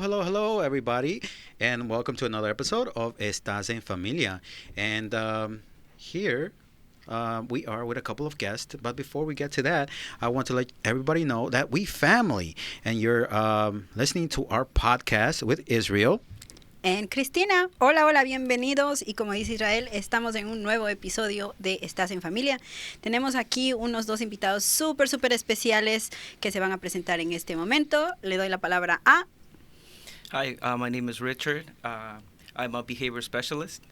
Hello, everybody, and welcome to another episode of Estas En Familia. And here we are with a couple of guests. But before we get to that, I want to let everybody know that we family, and you're listening to our podcast with Israel. En Cristina, hola, bienvenidos. Y como dice Israel, estamos en un nuevo episodio de Estas en Familia. Tenemos aquí unos dos invitados súper especiales que se van a presentar en este momento. Le doy la palabra a... Hi, my name is Richard. I'm a behavior specialist.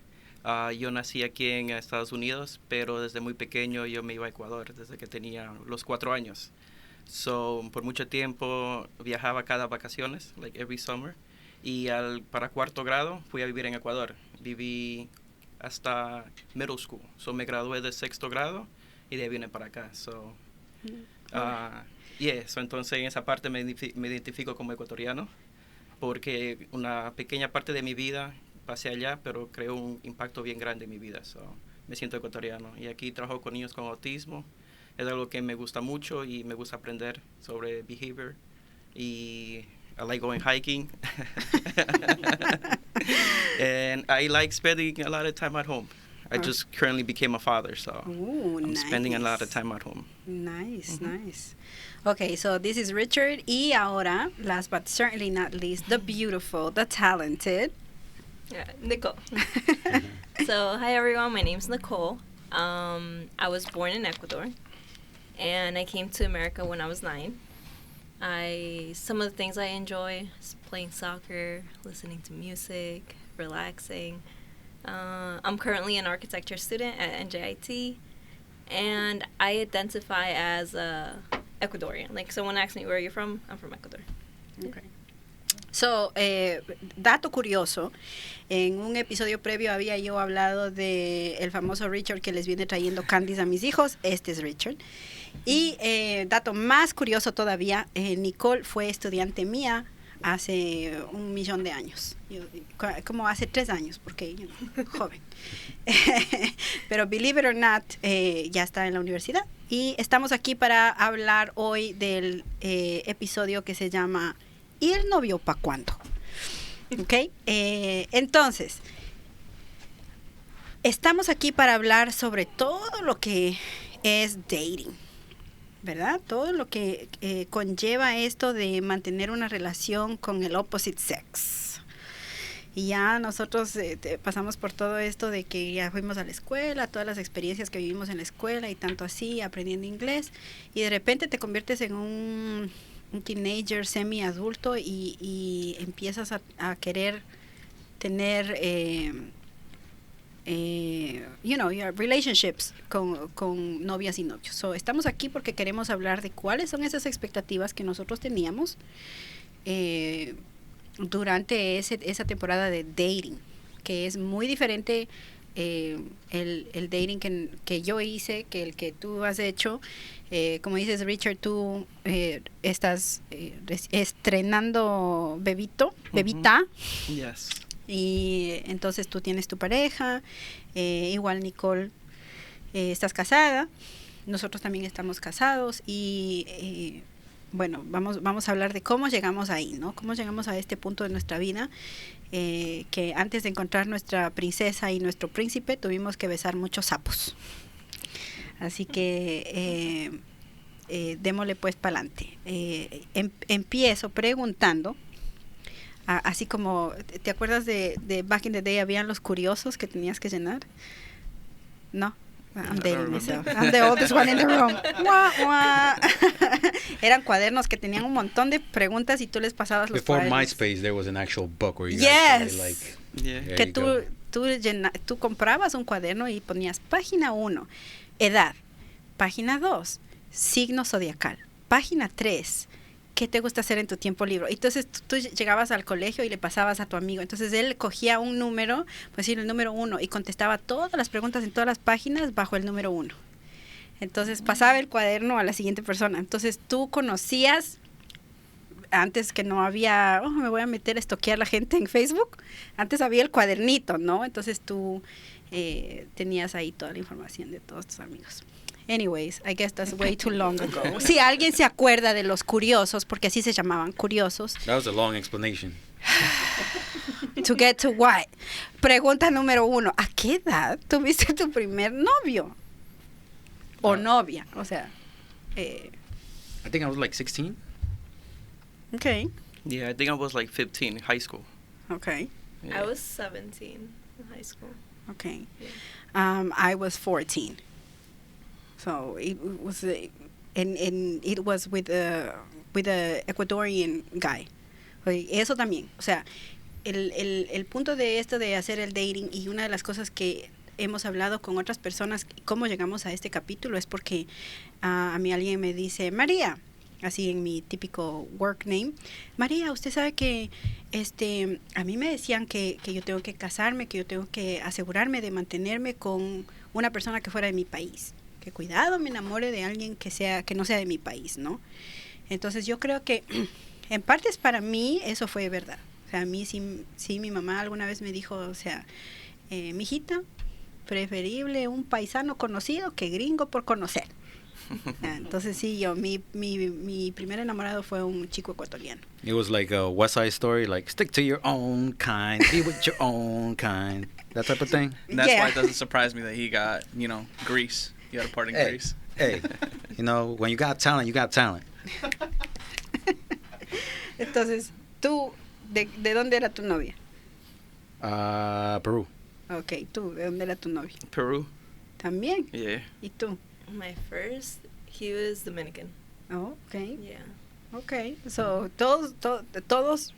Yo nací aquí en Estados Unidos, pero desde muy pequeño yo me iba a Ecuador, desde que tenía los 4 años. So, por mucho tiempo viajaba cada vacaciones, like every summer. Y para 4º grado fui a vivir en Ecuador. Viví hasta middle school. So me gradué de 6º grado y de ahí vine para acá. So, so entonces en esa parte me identifico como ecuatoriano porque una pequeña parte de mi vida pasé allá, pero creó un impacto bien grande en mi vida. So, me siento ecuatoriano. Y aquí trabajo con niños con autismo. Es algo que me gusta mucho y me gusta aprender sobre behavior. Y I like going hiking. And I like spending a lot of time at home. I just currently became a father, so I'm spending a lot of time at home. Nice. Okay, so this is Richard. Y ahora, last but certainly not least, the beautiful, the talented... Nicole. So, hi everyone, my name's Nicole. I was born in Ecuador, and I came to America when I was 9. Some of the things I enjoy is playing soccer, listening to music, relaxing. I'm currently an architecture student at NJIT, and I identify as Ecuadorian. Like, someone asks me, where are you from? I'm from Ecuador. Okay. So, dato curioso, en un episodio previo había yo hablado de el famoso Richard que les viene trayendo candies a mis hijos. Este es Richard. Y dato más curioso todavía, Nicole fue estudiante mía hace 1,000,000 de años, como hace 3 años, porque joven. Pero believe it or not, ya está en la universidad. Y estamos aquí para hablar hoy del episodio que se llama ¿Y el novio pa' cuándo? ¿Ok? Entonces, estamos aquí para hablar sobre todo lo que es dating, ¿verdad? Todo lo que conlleva esto de mantener una relación con el opposite sex. Y ya nosotros pasamos por todo esto de que ya fuimos a la escuela, todas las experiencias que vivimos en la escuela y tanto así, aprendiendo inglés, y de repente te conviertes en un teenager semi-adulto y empiezas a querer tener your relationships con novias y novios. So, estamos aquí porque queremos hablar de cuáles son esas expectativas que nosotros teníamos durante esa temporada de dating, que es muy diferente el dating que yo hice que el que tú has hecho. Como dices, Richard, tú estás estrenando bebita. Yes. Y entonces tú tienes tu pareja, igual Nicole, estás casada, nosotros también estamos casados y bueno, vamos a hablar de cómo llegamos ahí, ¿no? Cómo llegamos a este punto de nuestra vida, que antes de encontrar nuestra princesa y nuestro príncipe tuvimos que besar muchos sapos. Así que démosle pues para adelante. Empiezo preguntando, así como, ¿te acuerdas de Back in the Day habían los curiosos que tenías que llenar? No, I'm dating myself. I'm the oldest one in the room. Eran cuadernos que tenían un montón de preguntas y tú les pasabas los Before cuadernos. MySpace, there was an actual book where you Yes. actually, Que tú comprabas un cuaderno y ponías página 1, edad, página 2, signo zodiacal, página 3, ¿qué te gusta hacer en tu tiempo libre? Entonces tú llegabas al colegio y le pasabas a tu amigo. Entonces él cogía un número, pues decir el número 1, y contestaba todas las preguntas en todas las páginas bajo el número 1. Entonces pasaba el cuaderno a la siguiente persona. Entonces tú conocías, antes que no había, me voy a meter a estoquear a la gente en Facebook. Antes había el cuadernito, ¿no? Entonces tú tenías ahí toda la información de todos tus amigos. Anyways, I guess that's way too long ago. Si alguien se acuerda de los curiosos, porque así se llamaban, curiosos. That was a long explanation. To get to what? Pregunta número 1. ¿A qué edad tuviste tu primer novio? O novia, o sea. I think I was like 16. Okay. Yeah, I think I was like 15 in high school. Okay. Yeah. I was 17 in high school. Okay. Yeah. I was 14. So it was, and it was with a Ecuadorian guy. Eso también, o sea, el punto de esto de hacer el dating y una de las cosas que hemos hablado con otras personas, cómo llegamos a este capítulo, es porque a mí alguien me dice, María, así en mi típico work name, María, usted sabe que a mí me decían que yo tengo que casarme, que yo tengo que asegurarme de mantenerme con una persona que fuera de mi país, que cuidado me enamore de alguien que no sea de mi país, ¿no? Entonces yo creo que en partes para mí eso fue verdad. O sea, a mí sí mi mamá alguna vez me dijo, o sea, mijita, preferible un paisano conocido que gringo por conocer. Entonces sí, mi primer enamorado fue un chico ecuatoriano. It was like a West Side Story, like stick to your own kind, be with your own kind, that type of thing. And that's Yeah. why it doesn't surprise me that he got, Greece. He got a part in Greece. Hey, when you got talent, you got talent. Entonces, ¿tú de dónde era tu novia? Peru. Ok, ¿tú de dónde era tu novia? Peru. ¿También? Yeah. ¿Y tú? My first, he was Dominican. Oh, ok, Yeah. ok. So, todos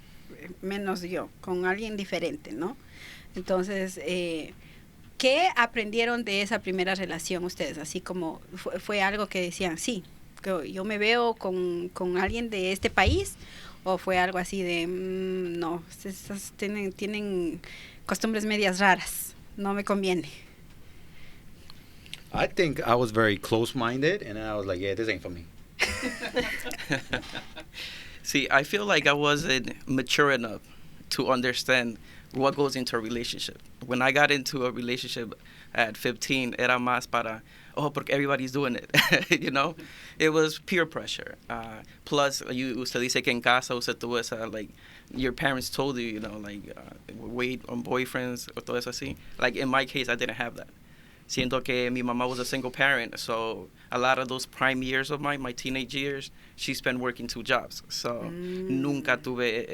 menos yo, con alguien diferente, ¿no? Entonces, ¿qué aprendieron de esa primera relación ustedes? Así como fue algo que decían, sí, que yo me veo con alguien de este país, o fue algo así de, no, estas tienen costumbres medias raras, no me conviene. I think I was very close-minded, and I was like, yeah, this ain't for me. See, I feel like I wasn't mature enough to understand what goes into a relationship. When I got into a relationship at 15, era más para, porque everybody's doing it, It was peer pressure. Plus, usted dice que en casa usted tuvo esa, like, your parents told you, wait on boyfriends, o todo eso así. Like, in my case, I didn't have that. Siento que mi mamá was a single parent, so a lot of those prime years of my teenage years, she spent working 2 jobs. So nunca tuve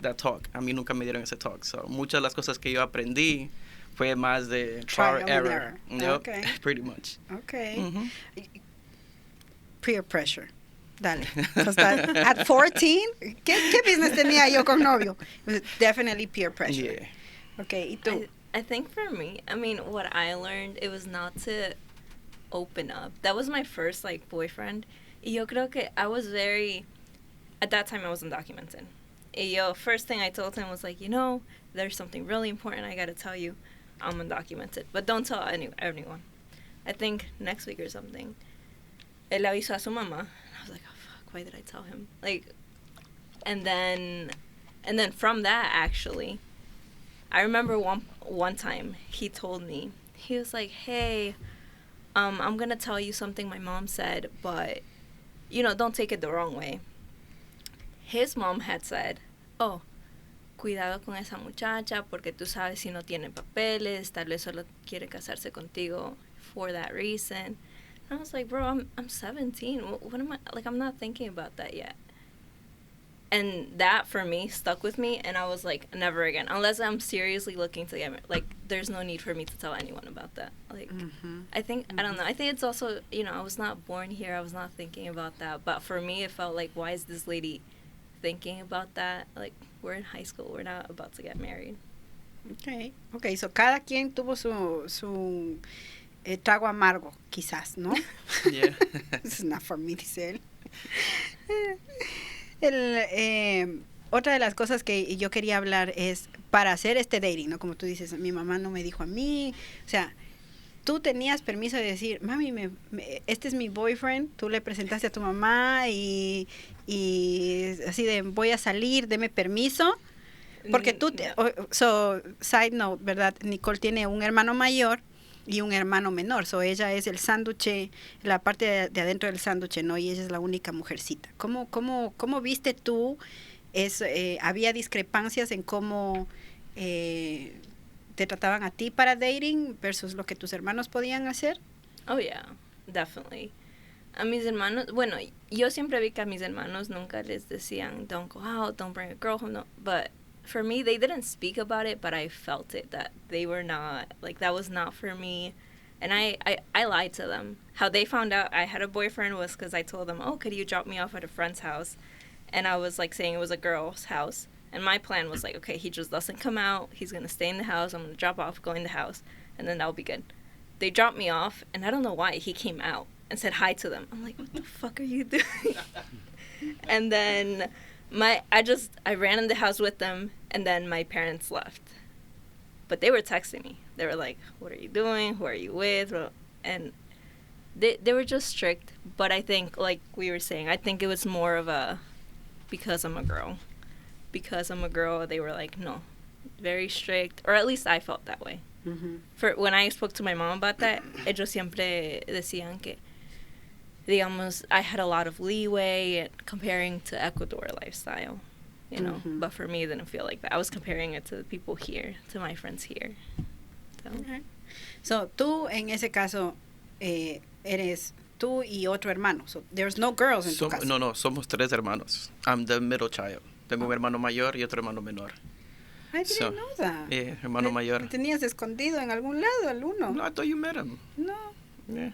that talk. A mí nunca me dieron ese talk. So muchas de las cosas que yo aprendí fue más de trial and error. Yep, Okay. Pretty much. Okay. Mm-hmm. Peer pressure. Dale. At 14, ¿qué business tenía yo con novio? It was definitely peer pressure. Yeah. Okay, ¿y tú? I think for me, what I learned, it was not to open up. That was my first, boyfriend. Y yo creo que I was at that time I was undocumented. Y first thing I told him was there's something really important I gotta tell you. I'm undocumented. But don't tell anyone. I think next week or something. Él avisó a su mamá. I was like, oh fuck, why did I tell him? And then from that, actually, I remember one time he told me, he was like, hey, I'm going to tell you something my mom said, but, don't take it the wrong way. His mom had said, oh, cuidado con esa muchacha porque tú sabes si no tiene papeles, tal vez solo quiere casarse contigo for that reason. And I was like, bro, I'm 17. What am I, I'm not thinking about that yet. And that, for me, stuck with me, and I was like, never again. Unless I'm seriously looking to get married. There's no need for me to tell anyone about that. I think, I don't know. I think it's also, I was not born here. I was not thinking about that. But for me, it felt like, why is this lady thinking about that? We're in high school. We're not about to get married. Okay, so cada quien tuvo su trago amargo, quizás, ¿no? Yeah. This is not for me, dice él. Otra de las cosas que yo quería hablar es para hacer este dating, ¿no? Como tú dices, mi mamá no me dijo a mí, o sea, tú tenías permiso de decir, mami, este es mi boyfriend, tú le presentaste a tu mamá y así de voy a salir, deme permiso, porque tú, side note, ¿verdad? Nicole tiene un hermano mayor y un hermano menor, ella es el sándwich, la parte de adentro del sándwich, ¿no? Y ella es la única mujercita. ¿Cómo viste tú había discrepancias en cómo te trataban a ti para dating versus lo que tus hermanos podían hacer. Oh, yeah, definitely. A mis hermanos, bueno, yo siempre vi que a mis hermanos nunca les decían, don't go out, don't bring a girl home, no. But for me, they didn't speak about it, but I felt it, that they were not, like, that was not for me. And I lied to them. How they found out I had a boyfriend was because I told them, oh, could you drop me off at a friend's house? And I was, like, saying it was a girl's house. And my plan was, like, okay, he just doesn't come out. He's going to stay in the house. I'm going to drop off, go in the house, and then that'll be good. They dropped me off, and I don't know why he came out and said hi to them. I'm like, what the fuck are you doing? And then I ran in the house with them, and then my parents left. But they were texting me. They were like, what are you doing? Who are you with? And they were just strict. But I think, like we were saying, I think it was more of a, because I'm a girl. Because I'm a girl, they were like, no, very strict. Or at least I felt that way. Mm-hmm. For when I spoke to my mom about that, ellos siempre decían que, digamos, I had a lot of leeway comparing to Ecuador lifestyle, you know. Mm-hmm. But for me, it didn't feel like that. I was comparing it to the people here, to my friends here. So, okay. So tú, en ese caso, eres tú y otro hermano. So there's no girls en tu casa. No, somos 3 hermanos. I'm the middle child. Tengo un hermano mayor y otro hermano menor. I didn't know that. Yeah, hermano mayor. ¿Tenías escondido en algún lado al uno? No, I thought you met him. No. Yeah.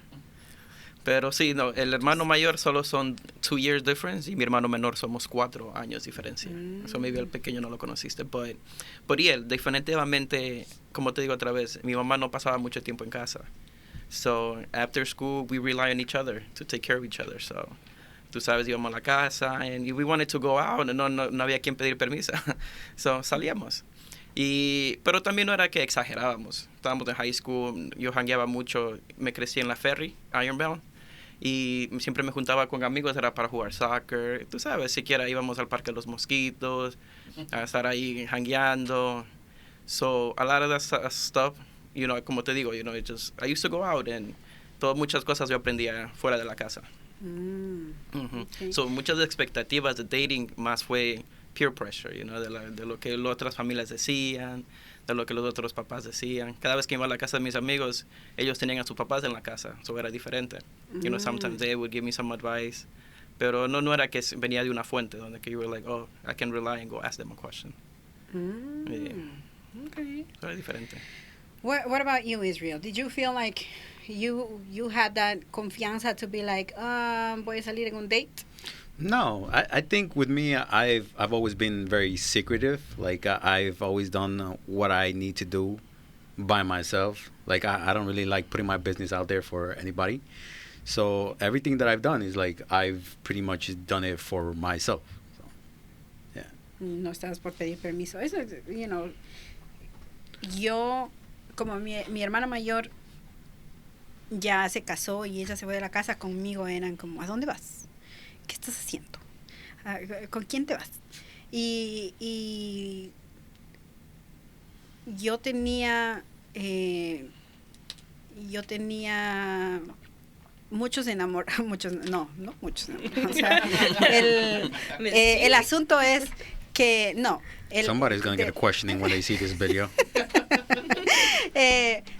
Pero sí, no, el hermano mayor solo son 2 years difference y mi hermano menor somos 4 años diferencia. So maybe el pequeño no lo conociste, but y él, definitivamente, como te digo otra vez, mi mamá no pasaba mucho tiempo en casa. So after school, we rely on each other to take care of each other. So tú sabes, íbamos a la casa and we wanted to go out, no había quien pedir permiso. So salíamos. Pero también no era que exagerábamos. Estábamos en high school, yo jangueaba mucho, me crecí en la ferry, Ironbound, y siempre me juntaba con amigos, era para jugar soccer. Tú sabes, siquiera íbamos al Parque de los Mosquitos, a estar ahí jangueando. So a lot of that stuff, you know, como te digo, you know, I used to go out and muchas cosas yo aprendía fuera de la casa. Okay. So muchas expectativas de dating más fue peer pressure, you know, de lo que las otras familias decían, de lo que los otros papás decían. Cada vez que iba a la casa de mis amigos, ellos tenían a sus papás en la casa, so era diferente. You know, sometimes they would give me some advice, pero no era que venía de una fuente donde que you were like, oh, I can rely and go ask them a question. Yeah. Okay. So era diferente. What about you, Israel? Did you feel like you had that confianza to be like, voy a salir en un date? No, I think with me, I've always been very secretive. Like I've always done what I need to do by myself. Like I don't really like putting my business out there for anybody. So everything that I've done is like I've pretty much done it for myself. So, yeah. No estabas por pedir permiso. Eso, you know, yo, como mi hermana mayor ya se casó y ella se fue de la casa, conmigo eran como, ¿a dónde vas? ¿Qué estás haciendo? ¿Con quién te vas? Y yo tenía muchos enamorados, no muchos enamorados. O sea, el asunto es que no. Somebody's gonna get a questioning when they see this video.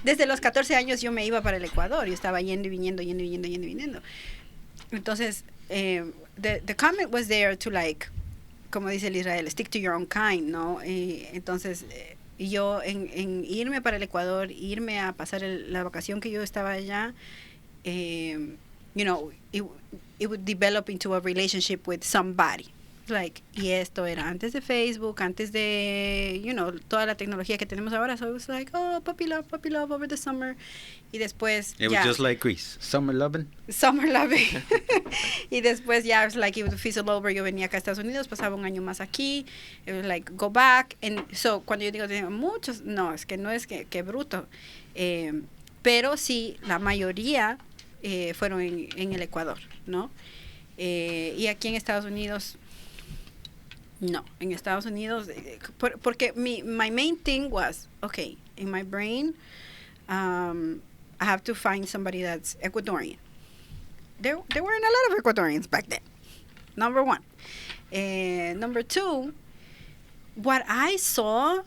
Desde los 14 años yo me iba para el Ecuador. Yo estaba yendo y viniendo. Entonces, the comment was there to, like, como dice el Israel, stick to your own kind, ¿no? Entonces, yo en irme para el Ecuador, irme a pasar la vacación que yo estaba allá, you know, it would develop into a relationship with somebody. Like, y esto era antes de Facebook, antes de, you know, toda la tecnología que tenemos ahora. So it was like, oh, puppy love over the summer. Y después, it was just like Criss, summer loving. Y después ya, it was like, it would fizzle over. Yo venía acá a Estados Unidos, pasaba un año más aquí. It was like, go back. And so, cuando yo digo, tengo muchos, no, es que no es que bruto. Pero sí, la mayoría fueron en el Ecuador, ¿no? Y aquí en Estados Unidos, no, en Estados Unidos, porque my main thing was, okay, in my brain, I have to find somebody that's Ecuadorian. There weren't a lot of Ecuadorians back then, number one. And number two, what I saw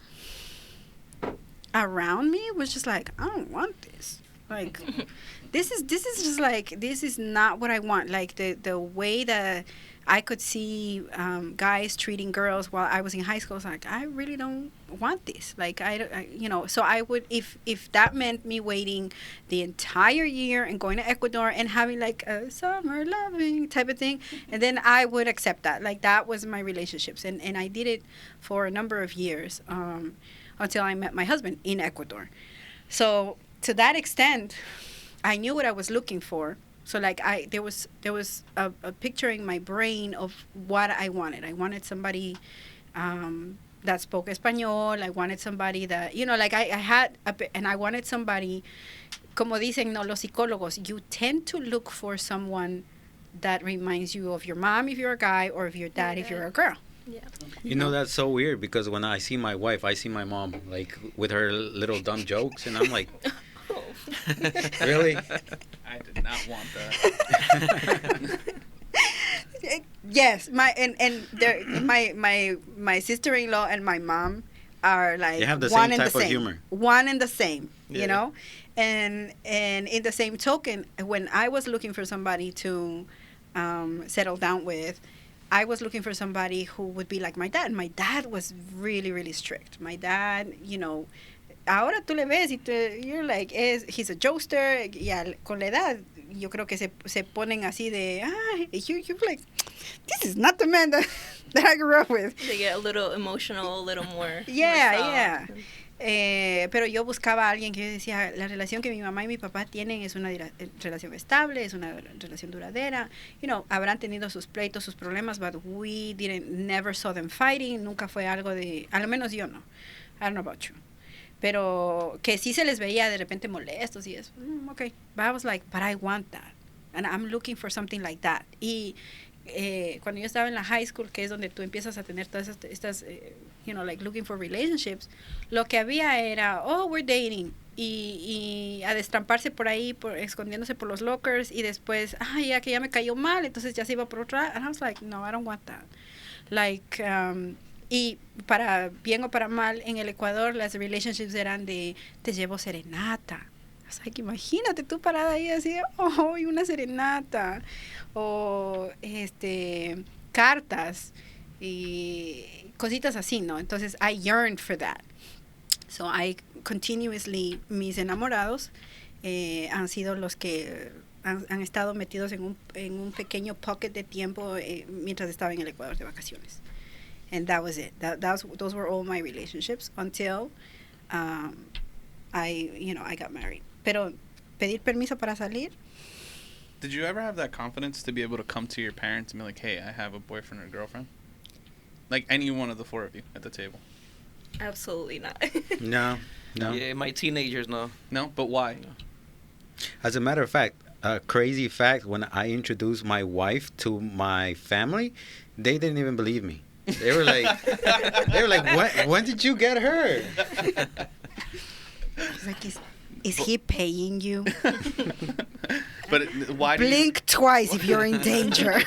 around me was just like, I don't want this. Like, this is just like, this is not what I want. Like the way that I could see guys treating girls while I was in high school, I was like, I really don't want this. Like, so I would, if that meant me waiting the entire year and going to Ecuador and having like a summer loving type of thing, and then I would accept that. Like, that was my relationships. And I did it for a number of years until I met my husband in Ecuador. So to that extent, I knew what I was looking for. So like there was a picture in my brain of what I wanted. I wanted somebody that spoke Espanol. I wanted somebody that, like and I wanted somebody, como dicen los psicólogos, you tend to look for someone that reminds you of your mom if you're a guy, or of your dad if you're a girl. Yeah. You know, that's so weird, because when I see my wife, I see my mom, like, with her little dumb jokes, and I'm like, really? I did not want that. Yes, my sister-in-law and my mom are like, you have the one same and type the of same. humor. One and the same, Yeah. And in the same token, when I was looking for somebody to settle down with, I was looking for somebody who would be like my dad. My dad was really, really strict. My dad, ahora tú le ves y you're like, he's a jokester. Y con la edad, yo creo que se ponen así de, you're like, this is not the man that I grew up with. They get a little emotional, a little more. Yeah. Pero yo buscaba a alguien que yo decía, la relación que mi mamá y mi papá tienen es una relación estable, es una relación duradera. Habrán tenido sus pleitos, sus problemas, but we never saw them fighting. Nunca fue algo de, al menos yo no. I don't know about you. Pero que sí se les veía de repente molestos y eso. Okay. But I was like, but I want that. And I'm looking for something like that. Y cuando yo estaba en la high school, que es donde tú empiezas a tener todas estas like looking for relationships, lo que había era, we're dating, y a destramparse por ahí, escondiéndose por los lockers, y después, ya que ya me cayó mal, entonces ya se iba por otra. And I was like, no, I don't want that. Like, y para bien o para mal, en el Ecuador las relationships eran de, te llevo serenata. O sea, que imagínate tú parada ahí así, y una serenata, o cartas y cositas así, ¿no? Entonces I yearned for that. So I continuously, mis enamorados han sido los que han estado metidos en un pequeño pocket de tiempo mientras estaba en el Ecuador de vacaciones. And that was it. Those were all my relationships until I got married. Pero pedir permiso para salir. Did you ever have that confidence to be able to come to your parents and be like, hey, I have a boyfriend or girlfriend? Like any one of the four of you at the table. Absolutely not. No. Yeah, my teenagers, no. No? But why? No. As a matter of fact, a crazy fact, when I introduced my wife to my family, they didn't even believe me. They were like, when did you get her? It's like, is he paying you? But why do Blink twice if you're in danger.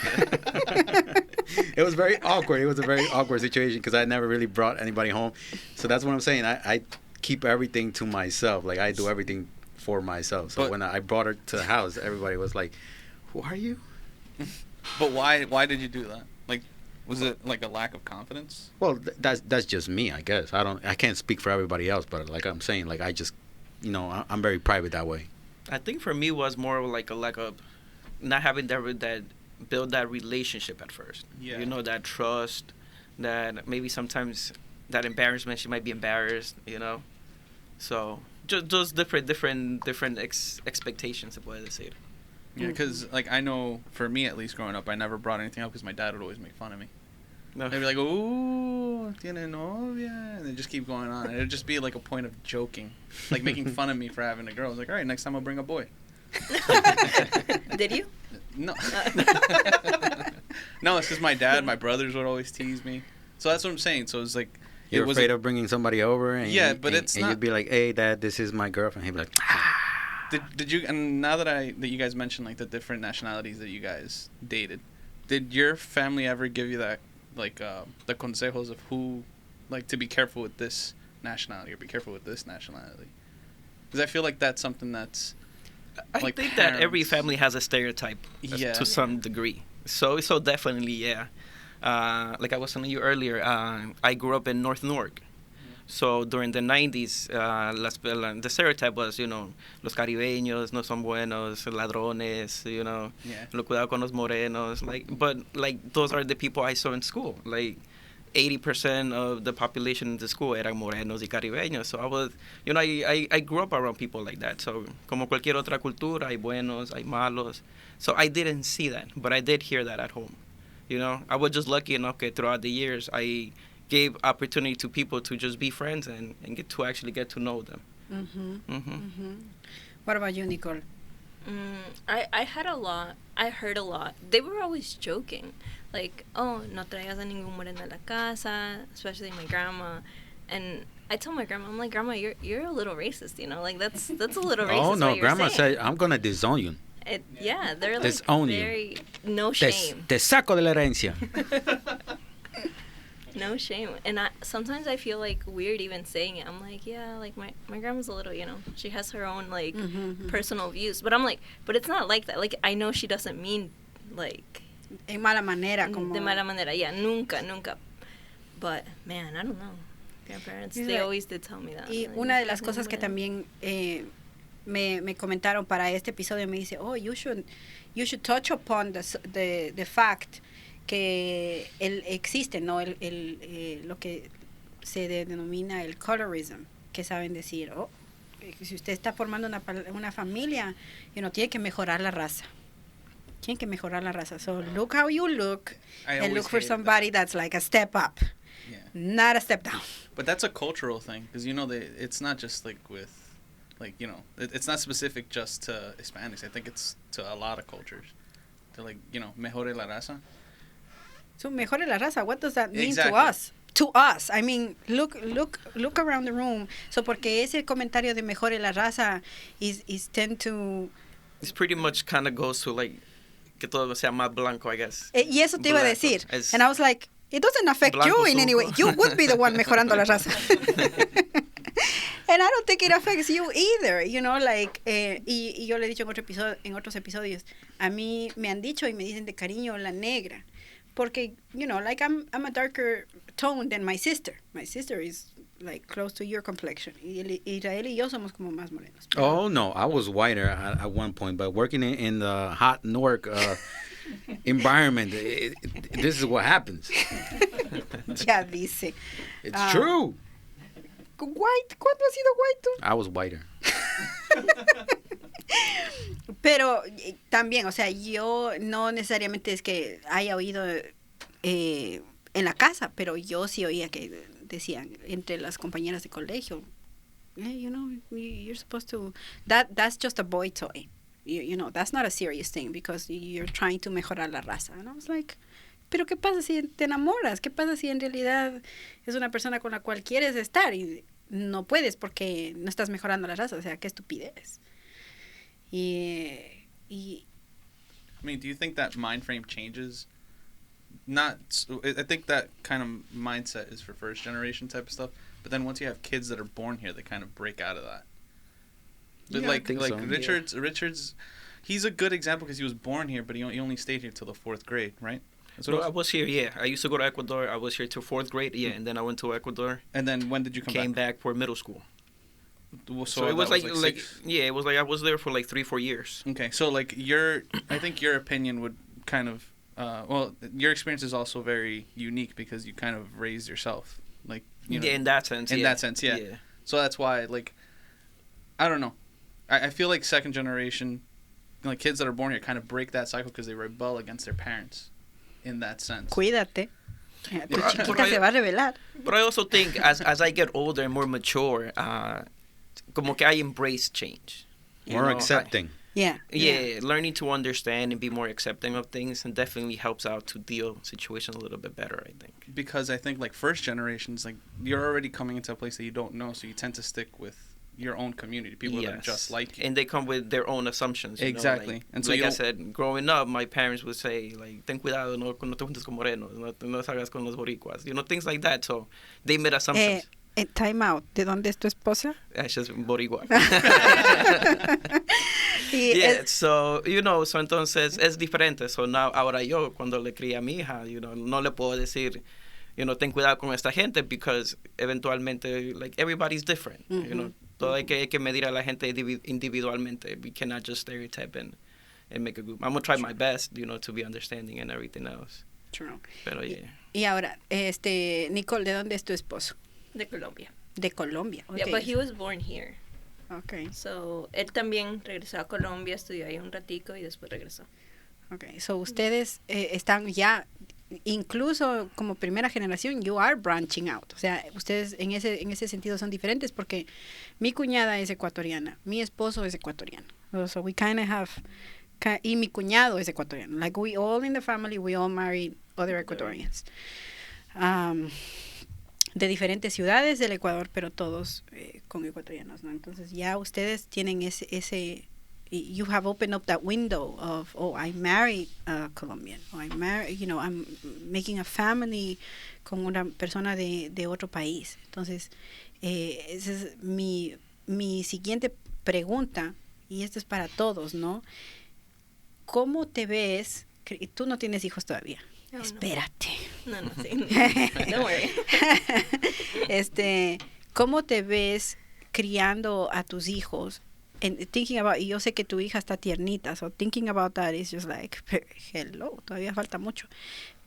It was very awkward. It was a very awkward situation because I never really brought anybody home. So that's what I'm saying. I keep everything to myself. Like, I do everything for myself. So when I brought her to the house, everybody was like, who are you? But why did you do that? Like, was it like a lack of confidence? Well, that's just me, I guess. I can't speak for everybody else, but like I'm saying, like, I just, I'm very private that way. I think for me was more like a lack of not having that build that relationship at first. Yeah. That trust, that maybe sometimes that embarrassment, she might be embarrassed, So just those different expectations, se puede decir. Yeah, because like I know for me at least growing up, I never brought anything up because my dad would always make fun of me. No. They'd be like, "Ooh, tiene novia," and they just keep going on. And it'd just be like a point of joking, like making fun of me for having a girl. I was like, "All right, next time I'll bring a boy." Did you? No. No, it's because my dad, my brothers would always tease me. So that's what I'm saying. So it's like You're afraid of bringing somebody over, and it's and not. You'd be like, "Hey, Dad, this is my girlfriend." He'd be like, Did you? And now that you guys mentioned like the different nationalities that you guys dated, did your family ever give you that like the consejos of who, like, to be careful with this nationality or be careful with this nationality? Because I feel like that's something that's I like think that every parents- family has a stereotype Yeah. to some degree. So definitely, yeah. Like I was telling you earlier, I grew up in North Newark. So during the 90s, the stereotype was, los caribeños no son buenos, ladrones, Yeah. lo cuidado con los morenos. But those are the people I saw in school. Like 80% of the population in the school eran morenos y caribeños. So I was, I grew up around people like that. So como cualquier otra cultura, hay buenos, hay malos. So I didn't see that, but I did hear that at home. I was just lucky enough that throughout the years, I gave opportunity to people to just be friends and get to know them. What about you, Nicole? I heard a lot. They were always joking. Like, oh, no traigas a ningún moreno a la casa, especially my grandma. And I told my grandma, I'm like, Grandma, you're a little racist, Like, that's a little racist. Oh, no, what you're Grandma saying. said, I'm going to disown you. Yeah, they're like Disown you. very no shame. Te saco de la herencia. No shame. And sometimes I feel like weird even saying it. I'm like, yeah, like my grandma's a little, she has her own like personal views. But I'm like, but it's not like that. Like, I know she doesn't mean like En mala manera, como... de mala manera. Yeah, nunca. But man, I don't know. Grandparents, they always did tell me that. Y Like, una de las cosas que también me comentaron para este episodio, me dice, oh, you should touch upon the fact que existe, ¿no? Lo que se denomina el colorism, que saben decir, oh, si usted está formando una familia, tiene que mejorar la raza. Tiene que mejorar la raza. So look how you look, I and always look for hated somebody that's like a step up, Yeah. not a step down. But that's a cultural thing, because it's not just like with, like, it's not specific just to Hispanics. I think it's to a lot of cultures. To, like, mejore la raza. So mejore la raza. What does that mean Exactly. to us? To us. I mean, look around the room. So porque ese comentario de mejore la raza is tend to... It's pretty much kind of goes to like que todo sea más blanco, I guess. Y eso te iba a Blanco. decir. Es And I was like, it doesn't affect blanco you in any way. suco. You would be the one mejorando la raza. And I don't think it affects you either, like, y yo le he dicho en otros episodios, a mí me han dicho y me dicen de cariño la negra, porque, like, I'm a darker tone than my sister. My sister is, like, close to your complexion. Y Israel y yo somos como más morenos. Oh, no, I was whiter at one point, but working in the hot Newark environment, this is what happens. Ya dice. It's true. White, ¿cuándo has sido white tú? I was whiter. Pero también, o sea, yo no necesariamente es que haya oído en la casa, pero yo sí oía que decían entre las compañeras de colegio, hey, you're supposed to, that's just a boy toy. That's not a serious thing because you're trying to mejorar la raza. And I was like, pero ¿qué pasa si te enamoras? ¿Qué pasa si en realidad es una persona con la cual quieres estar y no puedes porque no estás mejorando la raza? O sea, qué estupidez. I mean, do you think that mind frame changes? I think that kind of mindset is for first generation type of stuff. But then once you have kids that are born here, they kind of break out of that. But Yeah, I think so. Richard's, he's a good example because he was born here, but he only stayed here till the 4th grade, right? That's what So I was here, yeah. I used to go to Ecuador. I was here till 4th grade, yeah, and then I went to Ecuador. And then when did you come back for middle school. Well, So it was like six? yeah, it was like I was there for like 3-4 years. Okay, so like I think your opinion would kind of, your experience is also very unique because you kind of raised yourself, like, Yeah, in that sense. in that sense, yeah. So that's why, like, I don't know. I feel like second generation, like kids that are born here, kind of break that cycle because they rebel against their parents, in that sense. cuídate. Tu But chiquita se va a revelar. But I also think as I get older and more mature, como que I embrace change. You More know, accepting. Yeah. Yeah, learning to understand and be more accepting of things and definitely helps out to deal situations a little bit better, I think. Because I think like first generations, like you're already coming into a place that you don't know, so you tend to stick with, your own community, people that are just like you. And they come with their own assumptions. You Exactly. Know? Like, and so like I said, growing up, my parents would say, like, ten cuidado, no te juntes con morenos, no salgas con los boricuas, things like that. So they made assumptions. Time out. ¿De dónde es tu esposa? She's boricua. Yeah, so, so entonces es diferente. So now, ahora yo, cuando le cría a mi hija, no le puedo decir, ten cuidado con esta gente, because eventualmente, like, everybody's different, todo hay que medir a la gente individualmente. We cannot just stereotype and make a group. I'm going to try my best, to be understanding and everything else. True. Pero, yeah. Y ahora, Nicole, ¿de dónde es tu esposo? De Colombia. De Colombia. Okay. Yeah, but he was born here. Okay. So, él también regresó a Colombia, estudió ahí un ratico y después regresó. Okay. So, ustedes están ya, incluso como primera generación, you are branching out. O sea, ustedes en ese sentido son diferentes, porque mi cuñada es ecuatoriana, mi esposo es ecuatoriano. So, we kind of have... Y mi cuñado es ecuatoriano. Like, we all in the family, we all married other Ecuadorians. De diferentes ciudades del Ecuador, pero todos con ecuatorianos, ¿no? Entonces ya ustedes tienen ese you have opened up that window of, I married a Colombian, I'm making a family con una persona de otro país. Entonces, esa es mi siguiente pregunta, y esto es para todos, ¿no? ¿Cómo te ves? Tú no tienes hijos todavía. Oh, Espérate. No, sí. Don't worry. ¿Cómo te ves criando a tus hijos? And thinking about, y yo sé que tu hija está tiernita, so thinking about that is just like, hello, todavía falta mucho.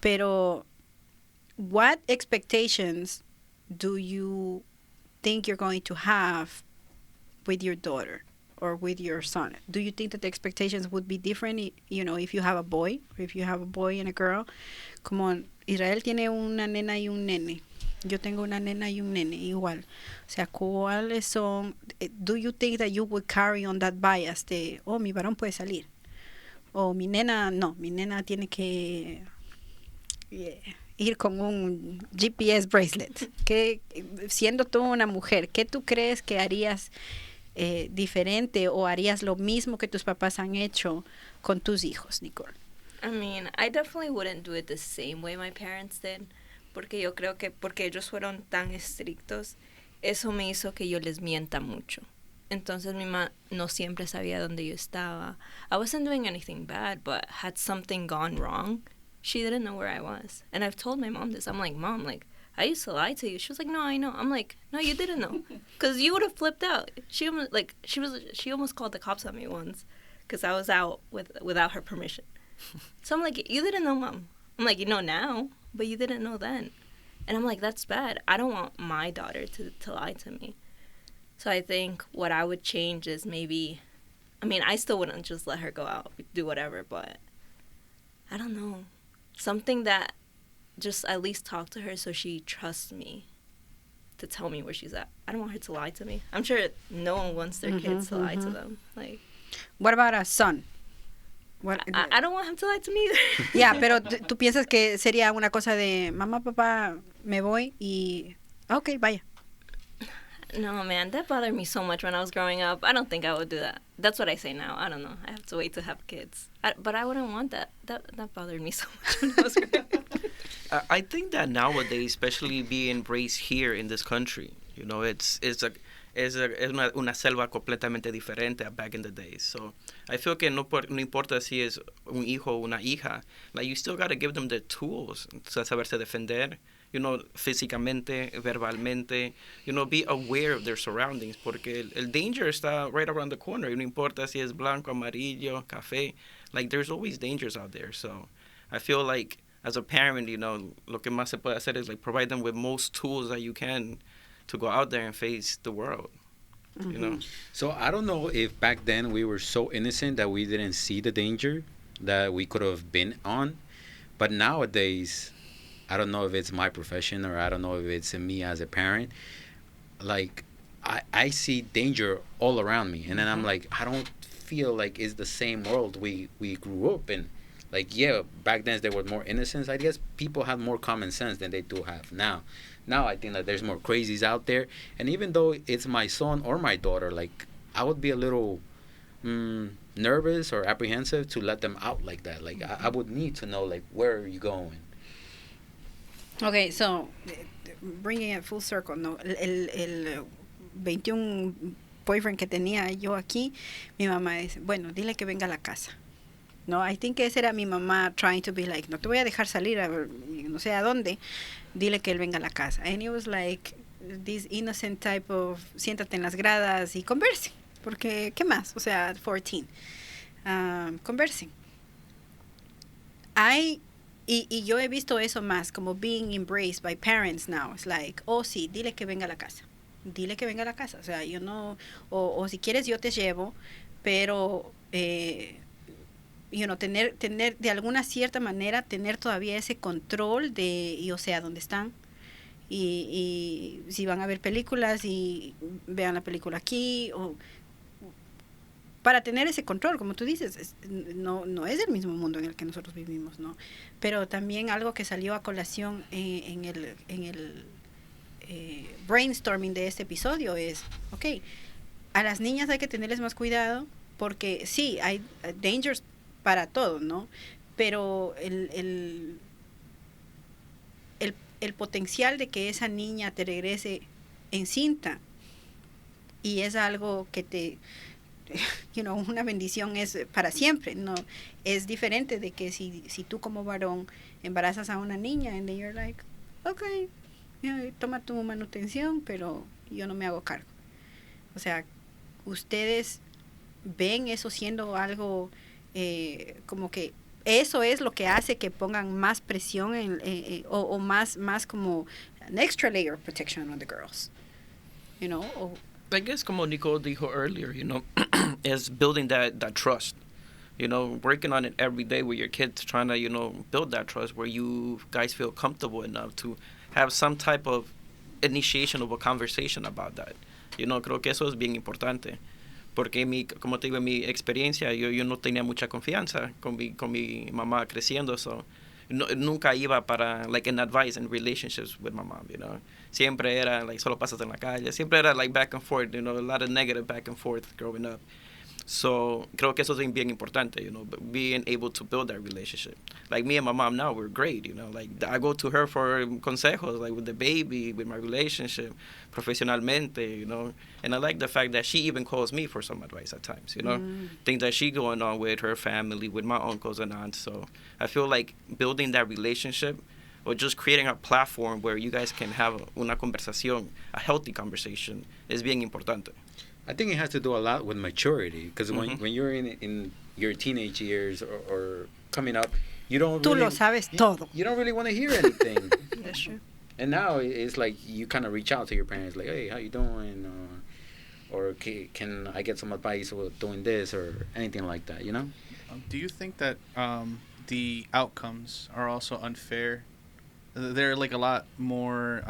Pero, what expectations do you think you're going to have with your daughter or with your son? Do you think that the expectations would be different, if you have a boy, or if you have a boy and a girl? Como Israel tiene una nena y un nene. Yo tengo una nena y un nene, igual. O sea, ¿cuáles son? Do you think that you would carry on that bias de, mi varón puede salir? O mi nena, no, mi nena tiene que ir con un GPS bracelet. Que, siendo tú una mujer, ¿qué tú crees que harías diferente, o harías lo mismo que tus papás han hecho con tus hijos, Nicole? I mean, I definitely wouldn't do it the same way my parents did, porque yo creo que porque ellos fueron tan estrictos, eso me hizo que yo les mienta mucho. Entonces mi mamá no siempre sabía dónde yo estaba. I wasn't doing anything bad, but had something gone wrong, she didn't know where I was. And I've told my mom this. I'm like, Mom, like, I used to lie to you. She was like, no, I know. I'm like, no, you didn't know, because you would have flipped out. She almost called the cops on me once because I was out without her permission. So I'm like, you didn't know, Mom. I'm like, you know now, but you didn't know then. And I'm like, that's bad. I don't want my daughter to lie to me. So I think what I would change is maybe, I mean, I still wouldn't just let her go out, do whatever, but I don't know. Something that just at least talk to her so she trusts me to tell me where she's at. I don't want her to lie to me. I'm sure no one wants their kids to lie to them. Like, what about a son? I don't want him to lie to me either. Yeah, pero tú piensas que sería una cosa de mamá, papá, me voy y okay, vaya. No, man, that bothered me so much when I was growing up. I don't think I would do that. That's what I say now. I don't know. I have to wait to have kids. But I wouldn't want that. That bothered me so much when I was growing up. I think that nowadays, especially being embraced here in this country, it's una selva completamente diferente a back in the days. So I feel que no importa si es un hijo o una hija, like, you still got to give them the tools to saberse defender, físicamente, verbalmente, be aware of their surroundings, porque el danger está right around the corner. Y no importa si es blanco, amarillo, café, like, there's always dangers out there. So I feel like as a parent, lo que más se puede hacer is, like, provide them with most tools that you can to go out there and face the world. So I don't know if back then we were so innocent that we didn't see the danger that we could have been on, but nowadays, I don't know if it's my profession or I don't know if it's me as a parent, like, I see danger all around me, and then I'm like, I don't feel like it's the same world we grew up in. Like, yeah, back then there was more innocence. I guess people had more common sense than they do have now. Now I think that there's more crazies out there, and even though it's my son or my daughter, like I would be a little nervous or apprehensive to let them out like that. Like I would need to know, like, where are you going? Okay, so bringing it full circle, no, el 21 boyfriend que tenía yo aquí, mi mamá dice, bueno, dile que venga a la casa. No, I think esa era mi mamá trying to be like, no te voy a dejar salir a ver, no sé a dónde, dile que él venga a la casa. And it was like this innocent type of, siéntate en las gradas y conversen, porque ¿qué más? O sea, 14, conversen. Y yo he visto eso más, como being embraced by parents now. It's like, oh sí, dile que venga a la casa. Dile que venga a la casa. O sea, yo no, o si quieres yo te llevo, pero, tener de alguna cierta manera, tener todavía ese control de, y o sea, dónde están. Y si van a ver películas y vean la película aquí, o para tener ese control, como tú dices, no es el mismo mundo en el que nosotros vivimos, ¿no? Pero también algo que salió a colación en el brainstorming de este episodio es, okay, a las niñas hay que tenerles más cuidado, porque sí, hay dangers para todo, ¿no? Pero el potencial de que esa niña te regrese encinta, y es algo que te... una bendición es para siempre, no es diferente de que si tú como varón embarazas a una niña and then you're like, okay, toma tu manutención, pero yo no me hago cargo. O sea, ustedes ven eso siendo algo como que eso es lo que hace que pongan más presión o más como an extra layer of protection on the girls, I guess como Nicole dijo earlier, is building that trust. Working on it every day with your kids, trying to, build that trust where you guys feel comfortable enough to have some type of initiation of a conversation about that. Creo que eso es bien importante. Porque como te digo, en mi experiencia, yo no tenía mucha confianza con mi mamá creciendo, so nunca iba para, like, an advice in relationships with my mom, Siempre era, like, solo pasas en la calle. Siempre era, like, back and forth, a lot of negative back and forth growing up. So, creo que eso es bien importante, being able to build that relationship. Like, me and my mom now, we're great, Like, I go to her for consejos, like, with the baby, with my relationship, profesionalmente, And I like the fact that she even calls me for some advice at times, Things that she going on with her family, with my uncles and aunts. So, I feel like building that relationship or just creating a platform where you guys can have una conversación, a healthy conversation, is bien importante. I think it has to do a lot with maturity, because when you're in your teenage years or coming up, you don't Tú really, lo sabes todo. You don't really want to hear anything. That's true. And now it's like you kind of reach out to your parents, like, hey, how you doing? Or can I get some advice with doing this or anything like that, Do you think that the outcomes are also unfair? They're like a lot more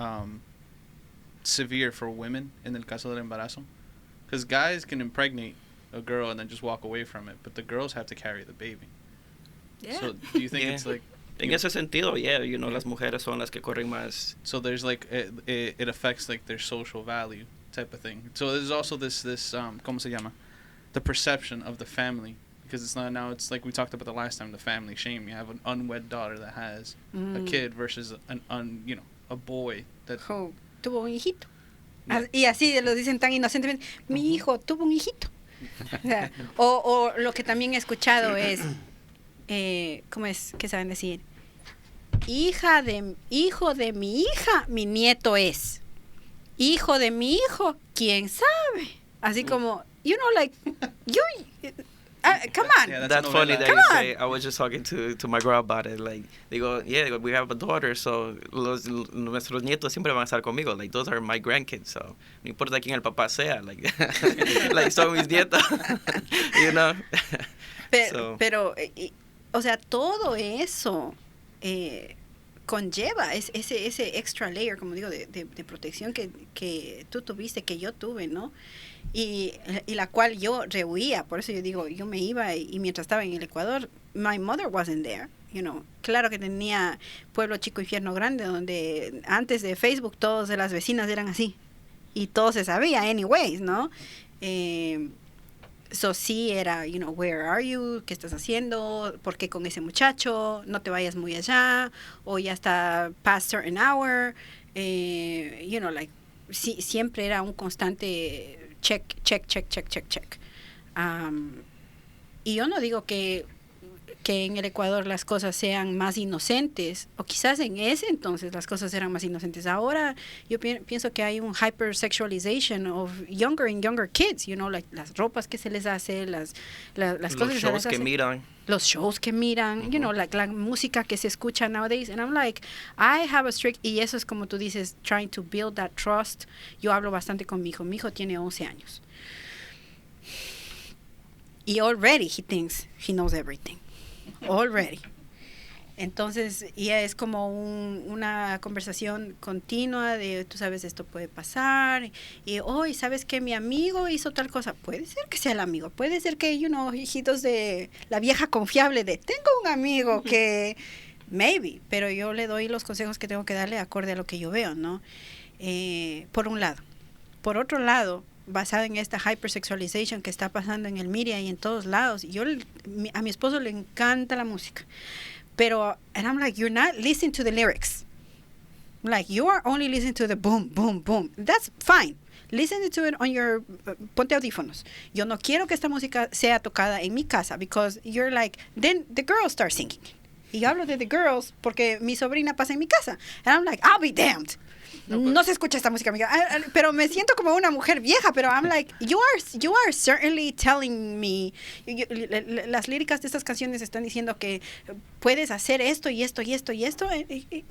severe for women in el caso del embarazo. Because guys can impregnate a girl and then just walk away from it, but the girls have to carry the baby. Yeah. So do you think it's like... En ese sentido, las mujeres son las que corren más. So there's like, it affects like their social value type of thing. So there's also this ¿cómo se llama? The perception of the family. Because it's not now, it's like we talked about the last time, the family shame. You have an unwed daughter that has a kid versus a boy that... Oh, tuvo un hijito. Yeah. Y así lo dicen tan inocentemente, mi hijo tuvo un hijito. O sea, o lo que también he escuchado es, ¿cómo es que saben decir? Hijo de mi hija, mi nieto es. Hijo de mi hijo, ¿quién sabe? Así como, like, come on. Yeah, that's funny that come you on. say. I was just talking to my girl about it. Like, they go, yeah, we have a daughter, so nuestros nietos siempre van a estar conmigo. Like, those are my grandkids, so no importa quién el papá sea. Like, like son mis nietos, Pero, o sea, todo eso conlleva ese extra layer, como digo, de protección que tú tuviste, que yo tuve, ¿no? Y la cual yo rehuía. Por eso yo digo, yo me iba y mientras estaba en el Ecuador, my mother wasn't there, claro que tenía pueblo chico, infierno grande, donde antes de Facebook todas de las vecinas eran así. Y todo se sabía, anyways, ¿no? So sí era, where are you? ¿Qué estás haciendo? ¿Por qué con ese muchacho? No te vayas muy allá. O ya está past certain hour. Sí, siempre era un constante check. Y yo no digo que en el Ecuador las cosas sean más inocentes, o quizás en ese entonces las cosas eran más inocentes. Ahora yo pienso que hay un hypersexualization of younger and younger kids, las ropas que se les hace, las cosas que se les hace. Los shows que miran, la música que se escucha nowadays. And I'm like, I have a strict, y eso es como tú dices, trying to build that trust. Yo hablo bastante con mi hijo. Mi hijo tiene 11 años. Y already he thinks he knows everything. Already. Entonces, ya es como una conversación continua de, tú sabes, esto puede pasar, y hoy, ¿sabes que mi amigo hizo tal cosa? Puede ser que sea el amigo, puede ser que, hijitos de la vieja confiable de, tengo un amigo que, maybe, pero yo le doy los consejos que tengo que darle acorde a lo que yo veo, ¿no? Por un lado. Por otro lado, basado en esta hypersexualization que está pasando en el media y en todos lados, a mi esposo le encanta la música. Pero, and I'm like, you're not listening to the lyrics. Like, you are only listening to the boom, boom, boom. That's fine. Listen to it on your, ponte audífonos. Yo no quiero que esta música sea tocada en mi casa, because you're like, then the girls start singing. Y yo hablo de the girls porque mi sobrina pasa en mi casa. And I'm like, I'll be damned. No se escucha esta música, amiga. Pero me siento como una mujer vieja, pero I'm like, you are certainly telling me. Las líricas de estas canciones están diciendo que puedes hacer esto y esto y esto y esto. Wait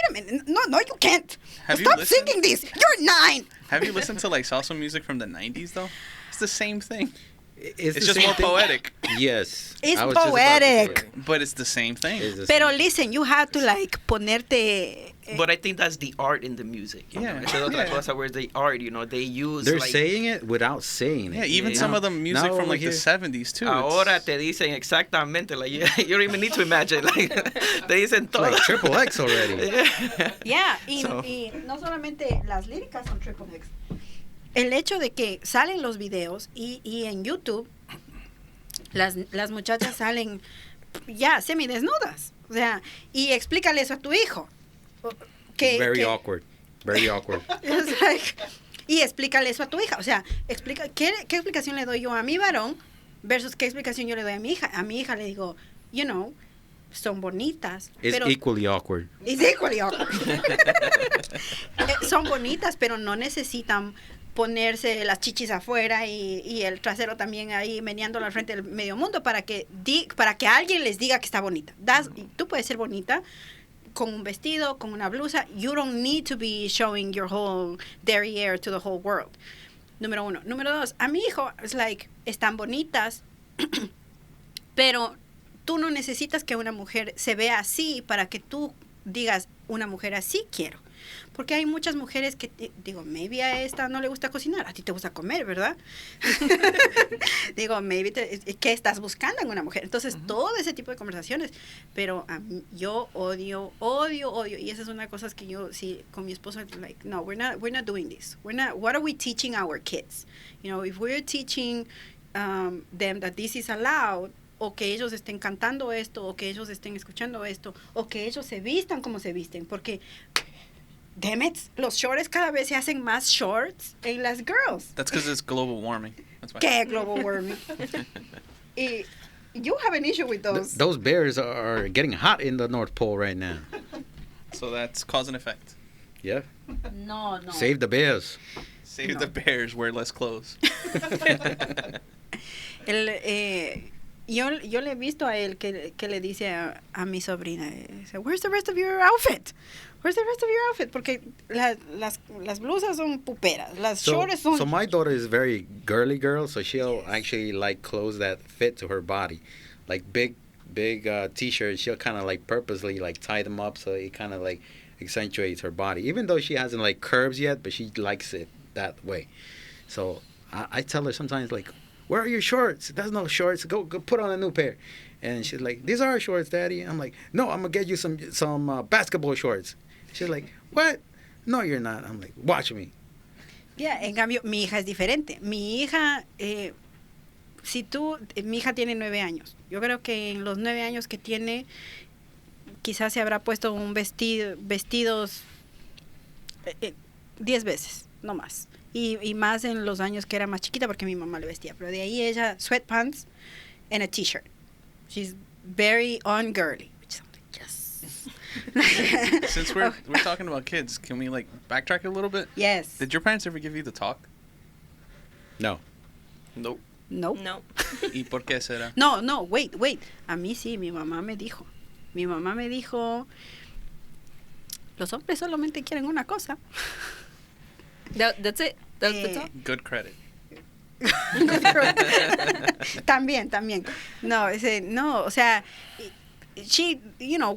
a minute. No, you can't. Stop singing this. You're 9. Have you listened to like salsa music from the 90s though? It's the same thing. It's just more poetic. Yes. It's poetic. But it's the same thing. Pero listen, you have to like ponerte. But I think that's the art in the music. Yeah. Esa es otra cosa where the art, they use. They're saying it without saying it. Yeah, even some of the music from like the 70s too. Ahora te dicen exactamente, like you don't even need to imagine, like te dicen todo. Like triple X already. Yeah, y no solamente las líricas son triple X. El hecho de que salen los videos y en YouTube las muchachas salen ya semidesnudas, o sea, y explícale eso a tu hijo. Very awkward. It's like, y explícale eso a tu hija, o sea, ¿qué explicación le doy yo a mi varón versus qué explicación yo le doy a mi hija? A mi hija le digo, son bonitas. It's equally awkward. It's equally awkward. Son bonitas, pero no necesitan ponerse las chichis afuera y el trasero también ahí meneándolo al frente del medio mundo para que alguien les diga que está bonita. Tú puedes ser bonita con un vestido, con una blusa. You don't need to be showing your whole derriere to the whole world. Número 1. Número 2, a mi hijo, es like, están bonitas, pero tú no necesitas que una mujer se vea así para que tú digas, una mujer así quiero. Porque hay muchas mujeres que, digo, maybe a esta no le gusta cocinar, a ti te gusta comer, ¿verdad? Digo, maybe, ¿qué estás buscando en una mujer? Entonces, todo ese tipo de conversaciones, pero yo odio, y esa es una de las cosas que yo, sí, con mi esposo, like, no, we're not doing this. What are we teaching our kids? If we're teaching them that this is allowed, o que ellos estén cantando esto, o que ellos estén escuchando esto, o que ellos se vistan como se visten, porque damn it, los shorts cada vez se hacen más shorts en las girls. That's because it's global warming. That's why. ¿Qué global warming? Y you have an issue with those. Those bears are getting hot in the North Pole right now. So that's cause and effect. Yeah. No. Save the bears. Save the bears, wear less clothes. Yo le he visto a él que le dice a mi sobrina, where's the rest of your outfit? Where's the rest of your outfit? Porque las blusas son puperas, las shorts son... So my daughter is very girly girl, so she'll actually like clothes that fit to her body. Like big t-shirts, she'll kind of like purposely like tie them up so it kind of like accentuates her body. Even though she hasn't like curves yet, but she likes it that way. So I tell her sometimes like, where are your shorts? That's no shorts. Go put on a new pair. And she's like, these are shorts, Daddy. I'm like, no, I'm gonna get you some basketball shorts. She's like, what? No, you're not. I'm like, watch me. Yeah, en cambio, mi hija es diferente. Mi hija, mi hija tiene 9 años. Yo creo que en los 9 años que tiene, quizás se habrá puesto vestidos 10 veces, no más. Y más en los años que era más chiquita porque mi mamá le vestía. Pero de ahí ella, sweatpants and a t-shirt. She's very on-girly. Which I'm like, yes. Since we're talking about kids, can we like backtrack a little bit? Yes. Did your parents ever give you the talk? No. Nope. No. No. ¿Y por qué será? No, wait. A mí sí, mi mamá me dijo. Los hombres solamente quieren una cosa. That's it. That's the talk. Good credit. También. No, o sea, she,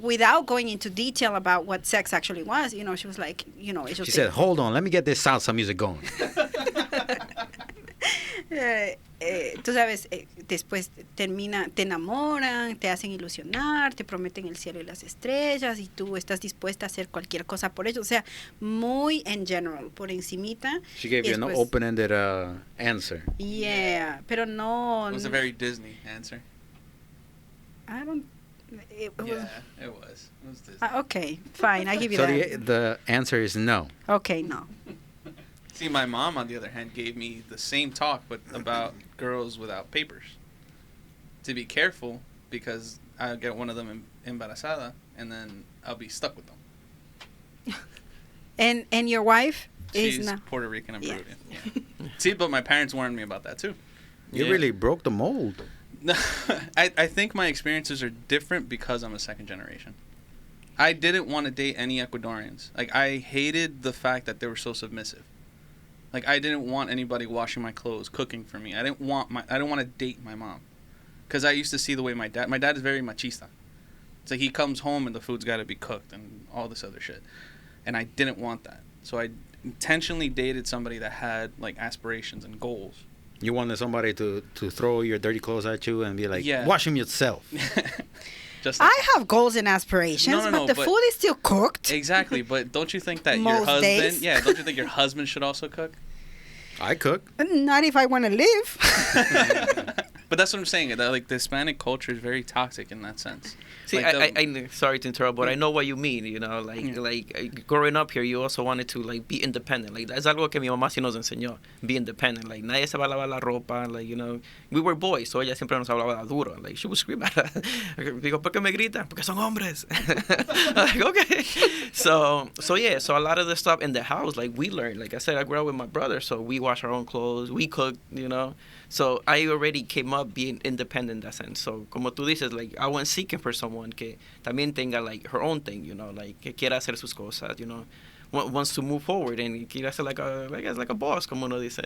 without going into detail about what sex actually was, she was like, She said, hold on, let me get this salsa music going. Tú sabes, después te enamoran, te hacen ilusionar, te prometen el cielo y las estrellas y tú estás dispuesta a hacer cualquier cosa por ellos. O sea, muy en general, por encimita. She gave you an open-ended answer. Yeah, pero no. It was a very Disney answer. I don't. It was Disney. Okay, fine, I give you so that. the answer is no. Okay, no. See, my mom, on the other hand, gave me the same talk, but about girls without papers. To be careful, because I'll get one of them embarazada, and then I'll be stuck with them. And your wife She's is not Puerto Rican and Peruvian. Yeah. See, but my parents warned me about that, too. You really broke the mold. I think my experiences are different because I'm a second generation. I didn't want to date any Ecuadorians. Like, I hated the fact that they were so submissive. Like, I didn't want anybody washing my clothes, cooking for me. I didn't want to date my mom. Because I used to see the way my dad is very machista. It's like he comes home and the food's got to be cooked and all this other shit. And I didn't want that. So I intentionally dated somebody that had, like, aspirations and goals. You wanted somebody to throw your dirty clothes at you and be like, wash them yourself. Just like, I have goals and aspirations, but the food is still cooked. Exactly, but don't you think that your husband... days. Yeah, don't you think your husband should also cook? I cook. Not if I want to live. But that's what I'm saying. That, like, the Hispanic culture is very toxic in that sense. See, like I sorry to interrupt, but I know what you mean. Like growing up here, you also wanted to like be independent. Like that's algo que mi mamá sí nos enseñó. Be independent. Like nadie se va a lavar la ropa. Like we were boys, so ella siempre nos hablaba duro. Like she would scream at us. Digo, ¿por qué me gritan? Porque son hombres. Like okay. So a lot of the stuff in the house, like we learned. Like I said, I grew up with my brother, so we wash our own clothes, we cook. So I already came up being independent in that sense. So como tú dices, like I went seeking for someone que también tenga like her own thing, like que quiera hacer sus cosas, wants to move forward and quiere hacer like a boss, como uno dice,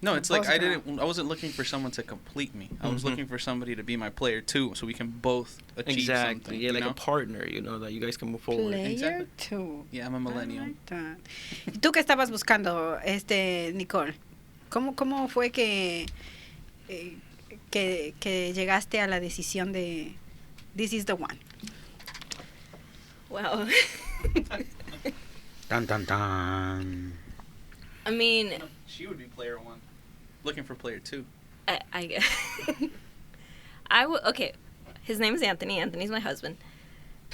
No, it's like I wasn't looking for someone to complete me. I was looking for somebody to be my player too, so we can both achieve something. Yeah, like a partner, that you guys can move forward. Player two. Yeah, I'm a millennial. ¿Y tú qué estabas buscando, Nicole? ¿Cómo fue que llegaste a la decisión de this is the one? Well, Dun, dun, dun. I mean, she would be player one, looking for player two. I guess. Okay, his name is Anthony. Anthony's my husband.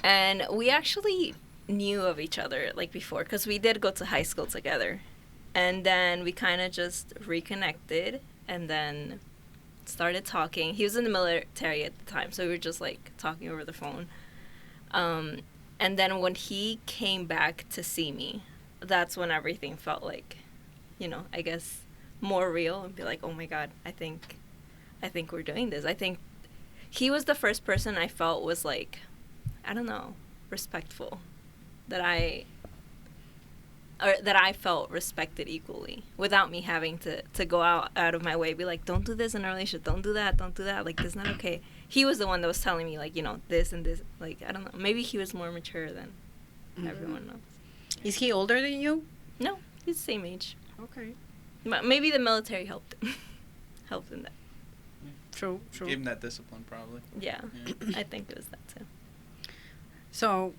And we actually knew of each other, like, before, because we did go to high school together. And then we kind of just reconnected and then started talking. He was in the military at the time, so we were just, like, talking over the phone. And then when he came back to see me, that's when everything felt like, I guess more real and be like, oh my God, I think we're doing this. I think he was the first person I felt was like, I don't know, respectful, that I felt respected equally without me having to go out of my way, be like, don't do this in a relationship, don't do that, like, this is not okay. He was the one that was telling me, like, this and this, like, I don't know, maybe he was more mature than everyone else. Is he older than you? No, he's the same age. Okay. Maybe the military helped in that. True. Gave him that discipline, probably. Yeah, Yeah. I think it was that too. So,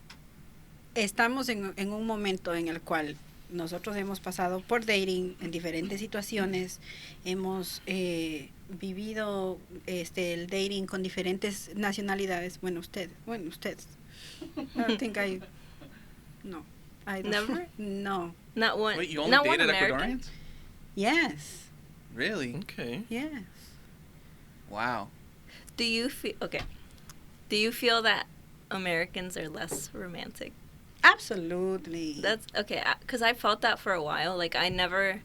estamos en un momento en el cual nosotros hemos pasado por dating en diferentes situaciones, hemos vivido el dating con diferentes nacionalidades. Bueno, ustedes. I don't think no. I don't, Never? No. Not one. Wait, you only not one dated American? Ecuadorians? Yes. Really? Okay. Yes. Wow. Do you feel that Americans are less romantic? Absolutely. That's okay, because I felt that for a while. Like, I never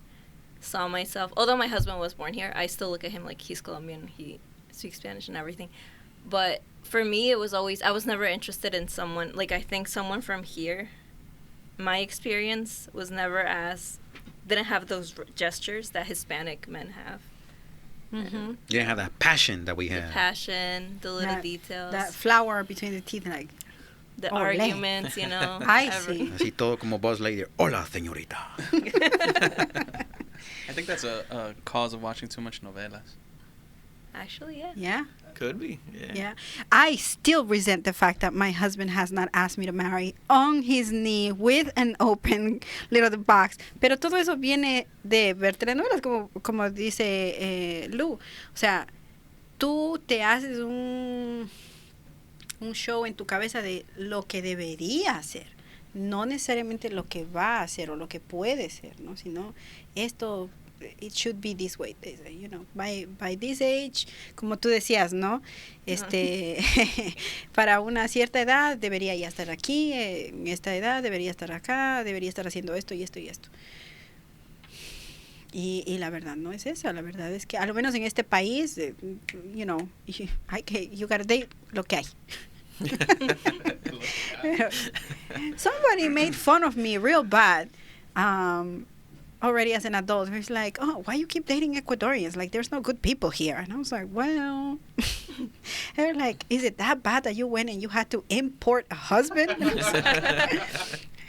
saw myself, although my husband was born here, I still look at him like he's Colombian, he speaks Spanish and everything. But for me, it was always, I was never interested in someone, like, I think someone from here, my experience was never didn't have those gestures that Hispanic men have. Mm-hmm. You didn't have that passion that we The have. passion, the little details, That flower between the teeth, like, the Ole. arguments, you know. I see. Así todo como Buzz Lightyear. Hola, señorita. I think that's a cause of watching too much novelas. Actually, yeah. Yeah. Could be. Yeah. I still resent the fact that my husband has not asked me to marry on his knee with an open little box. Pero todo eso viene de ver telenovelas, como dice Lu. O sea, tú te haces un show en tu cabeza de lo que debería ser. No necesariamente lo que va a ser o lo que puede ser, ¿no? Sino esto, it should be this way, you know, by this age, como tú decías, ¿no? Para una cierta edad debería ya estar aquí, en esta edad debería estar acá, debería estar haciendo esto y esto y esto. Y la verdad no es esa, la verdad es que a lo menos en este país, you know, you gotta date lo que hay. Somebody made fun of me real bad already as an adult. He's like, oh, why you keep dating Ecuadorians? Like, there's no good people here. And I was like, well, they're like, is it that bad that you went and you had to import a husband?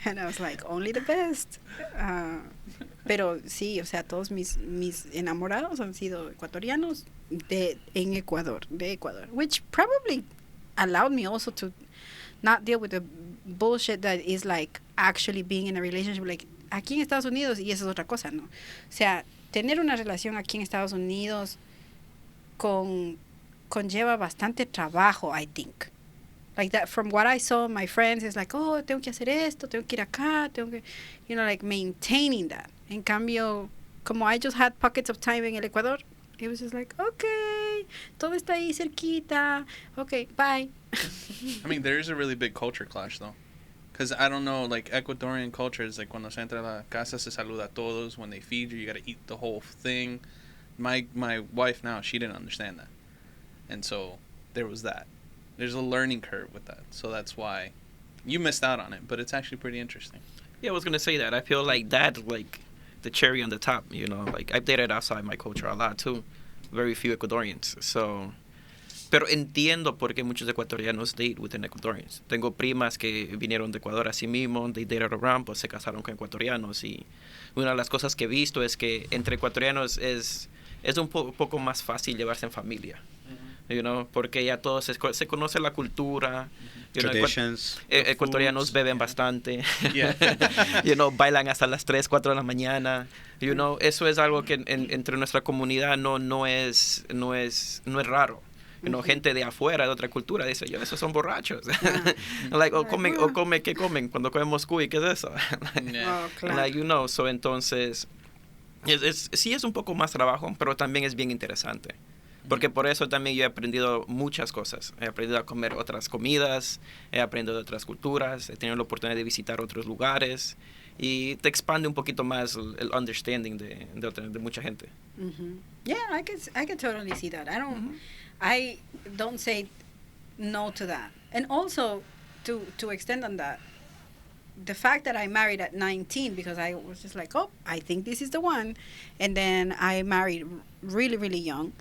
And I was like, only the best. Pero sí, o sea, todos mis enamorados han sido ecuatorianos de Ecuador, which probably allowed me also to not deal with the bullshit that is like actually being in a relationship, like aquí en Estados Unidos, y eso es otra cosa, ¿no? O sea, tener una relación aquí en Estados Unidos conlleva bastante trabajo, I think. Like that, from what I saw, my friends, is like, oh, tengo que hacer esto, tengo que ir acá, tengo que, you know, like maintaining that. En cambio, como I just had pockets of time en el Ecuador, it was just like, okay, todo está ahí cerquita, okay, bye. I mean, there is a really big culture clash, though. Because I don't know, like, Ecuadorian culture is like, cuando se entra a la casa, se saluda a todos. When they feed you, you got to eat the whole thing. My wife now, she didn't understand that. And so there was that. There's a learning curve with that. So that's why you missed out on it. But it's actually pretty interesting. Yeah, I was going to say that. I feel like that's like the cherry on the top, you know. Like, I've dated outside my culture a lot, too. Very few Ecuadorians. So, pero entiendo por qué muchos ecuatorianos date with Ecuadorians. Tengo primas que vinieron de Ecuador así mismo, they dated around, pues se casaron con ecuatorianos. Y una de las cosas que he visto es que entre ecuatorianos es un poco más fácil llevarse en familia. You know, porque ya todos se conoce la cultura. Traditions. Ecuatorianos beben bastante. Yeah. You know, bailan hasta las 3, 4 de la mañana. You know, eso es algo que entre nuestra comunidad no es raro. You know, gente de afuera, de otra cultura, dice, yo, esos son borrachos. Like, ¿qué comen? Cuando comemos cuy, ¿qué es eso? Yeah. Oh, claro. Like, you know, so entonces, sí es un poco más trabajo, pero también es bien interesante. Porque por eso también yo he aprendido muchas cosas. He aprendido a comer otras comidas, he aprendido de otras culturas, he tenido la oportunidad de visitar otros lugares y te expande un poquito más el understanding de mucha gente. Mm-hmm. Yeah, I can totally see that. I don't say no to that. And also, to extend on that, the fact that I married at 19, because I was just like, oh, I think this is the one. And then I married really, really young.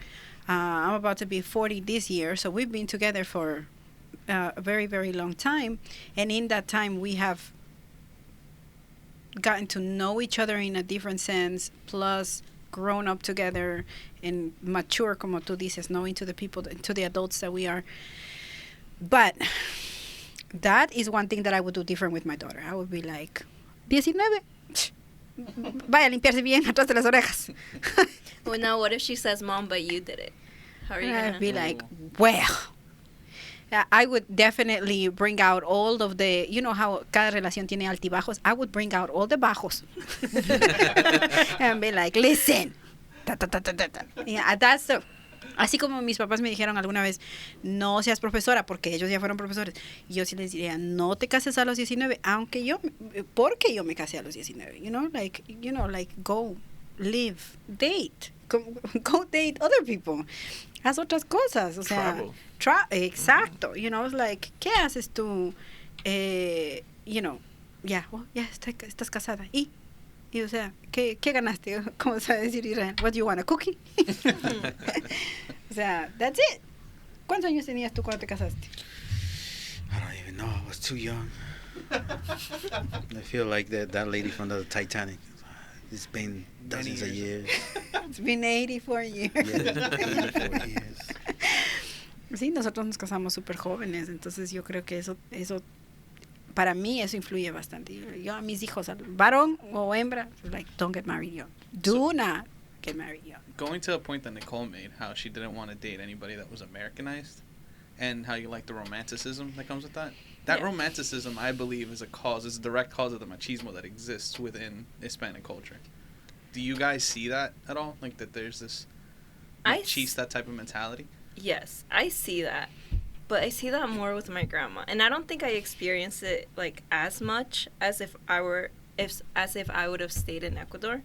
I'm about to be 40 this year, so we've been together for a very, very long time. And in that time, we have gotten to know each other in a different sense, plus grown up together and mature, como tú dices, knowing to the people, to the adults that we are. But that is one thing that I would do different with my daughter. I would be like, 19, vaya a limpiarse bien atrás de las orejas. Well, now what if she says, Mom, but you did it? How are you going to... I'd be like, well... I would definitely bring out all of the, you know how cada relación tiene altibajos. I would bring out all the bajos and be like, listen. Ta, ta, ta, ta, ta, ta. Yeah, that's the, así como mis papás me dijeron alguna vez, no seas profesora, porque ellos ya fueron profesores. Yo sí les diría, no te cases a los 19, porque yo me casé a los 19. You know, like go, live, date. Go date other people. Haz otras cosas, o sea, exacto, you know, it's like, ¿qué haces tú? You know, ya estás casada, y o sea, ¿qué ganaste? ¿Cómo se va a decir Israel? What do you want, a cookie? O sea, that's it. ¿Cuántos años tenías tú cuando te casaste? I don't even know, I was too young. I feel like that lady from the Titanic. It's been dozens of years. It's been 84 years. Yeah, 84 years. Sí, nosotros nos casamos súper jóvenes, entonces yo creo que eso, para mí eso influye bastante. Yo a mis hijos, varón o hembra, like, don't get married young. Do not get married young. Going to a point that Nicole made, how she didn't want to date anybody that was Americanized, and how you like the romanticism that comes with that. That romanticism, I believe, is a direct cause of the machismo that exists within Hispanic culture. Do you guys see that at all? Like that there's this that type of mentality? Yes, I see that. But I see that more with my grandma. And I don't think I experienced it like as much as if I would have stayed in Ecuador.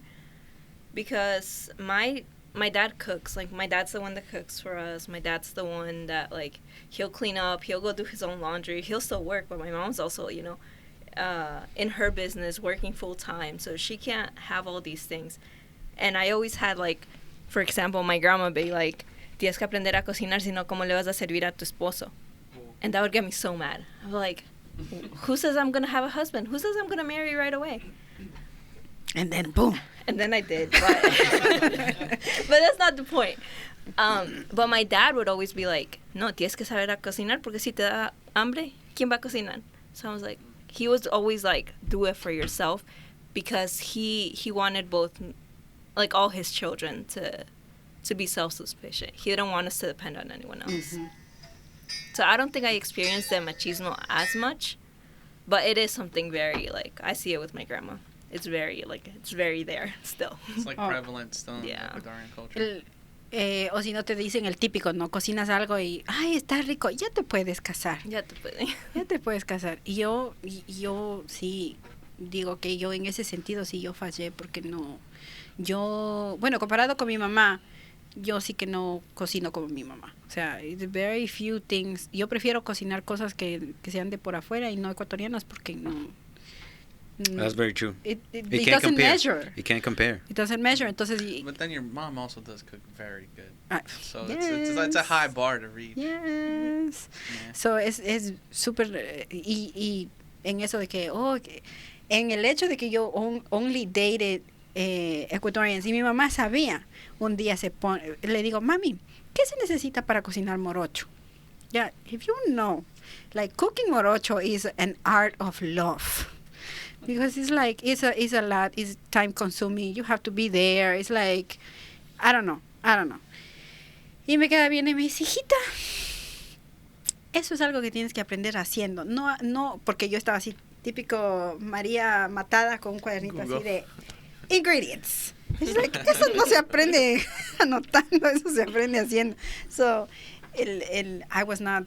Because my dad cooks. Like, my dad's the one that cooks for us. My dad's the one that, like, he'll clean up. He'll go do his own laundry. He'll still work, but my mom's also, you know, in her business, working full-time. So she can't have all these things. And I always had, like, for example, my grandma be like, tienes que aprender a cocinar, si no, ¿cómo le vas a servir a tu esposo? And that would get me so mad. I'm like, who says I'm going to have a husband? Who says I'm going to marry right away? And then, boom. And then I did, but that's not the point. But my dad would always be like, no, tienes que saber a cocinar, porque si te da hambre, ¿quién va a cocinar? So I was like, he was always like, do it for yourself, because he wanted both, like, all his children to be self-sufficient. He didn't want us to depend on anyone else. Mm-hmm. So I don't think I experienced the machismo as much, but it is something very, like, I see it with my grandma. It's very there still. It's like prevalent still in the Ecuadorian culture. O si no te dicen el típico, ¿no? Cocinas algo y, ay, está rico, ya te puedes casar. Ya te puedes casar. Y yo sí digo que yo en ese sentido sí yo fallé, porque no, bueno, comparado con mi mamá, yo sí que no cocino como mi mamá. O sea, it's very few things. Yo prefiero cocinar cosas que sean de por afuera y no ecuatorianas, porque no. That's very true. It doesn't measure. You can't compare. It doesn't measure. Entonces, but then your mom also does cook very good. So yes. it's a high bar to reach. Yes. Yeah. So es súper, y en eso de que, en el hecho de que yo only dated Ecuadorians, y mi mamá sabía, un día le digo, mami, ¿qué se necesita para cocinar morocho? Yeah, if you know, like, cooking morocho is an art of love. Because it's like, it's a lot, it's time consuming, you have to be there, it's like, I don't know. Y me queda bien y me dice, hijita, eso es algo que tienes que aprender haciendo. No, porque yo estaba así, típico María matada con un cuadernito así de ingredients. It's like, eso no se aprende anotando, eso se aprende haciendo. So, I was not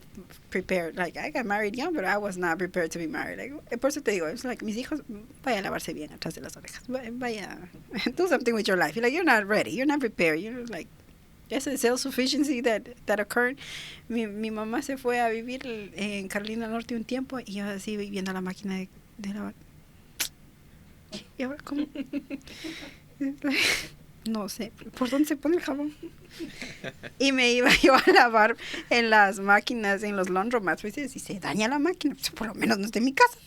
prepared. Like, I got married young, but I was not prepared to be married. Like, por eso te digo, it's like, mis hijos, vaya a lavarse bien atrás de las orejas. Vaya, do something with your life. Like, you're not ready. You're not prepared. You're like, there's a self-sufficiency that occurred. Mi mamá se fue a vivir en Carolina del Norte un tiempo, y yo así viendo la máquina de lavar. ¿Y ahora cómo? no sé, ¿por dónde se pone el jabón? Y me iba yo a lavar en las máquinas, en los laundromats. Pues, si se daña la máquina, pues, por lo menos no esté en mi casa.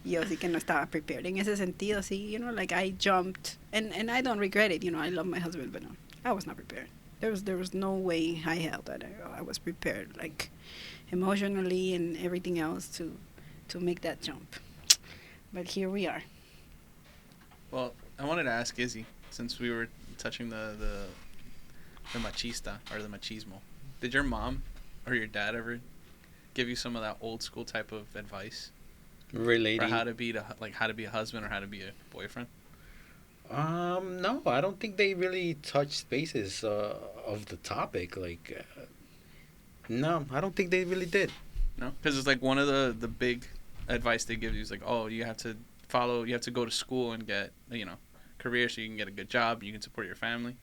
Yo sí que no estaba prepared en ese sentido. Sí, you know, like I jumped, and I don't regret it. You know, I love my husband, but no, I was not prepared. There was no way I held that I was prepared, like emotionally and everything else to make that jump. But here we are. Well, I wanted to ask Izzy, since we were touching the machista or the machismo. Did your mom or your dad ever give you some of that old school type of advice Relating. for how to be a husband or how to be a boyfriend? No, I don't think they really touch spaces of the topic. Like, no, I don't think they really did. No, because it's like one of the big advice they give you is like, oh, you have to go to school and get, career so you can get a good job, you can support your family,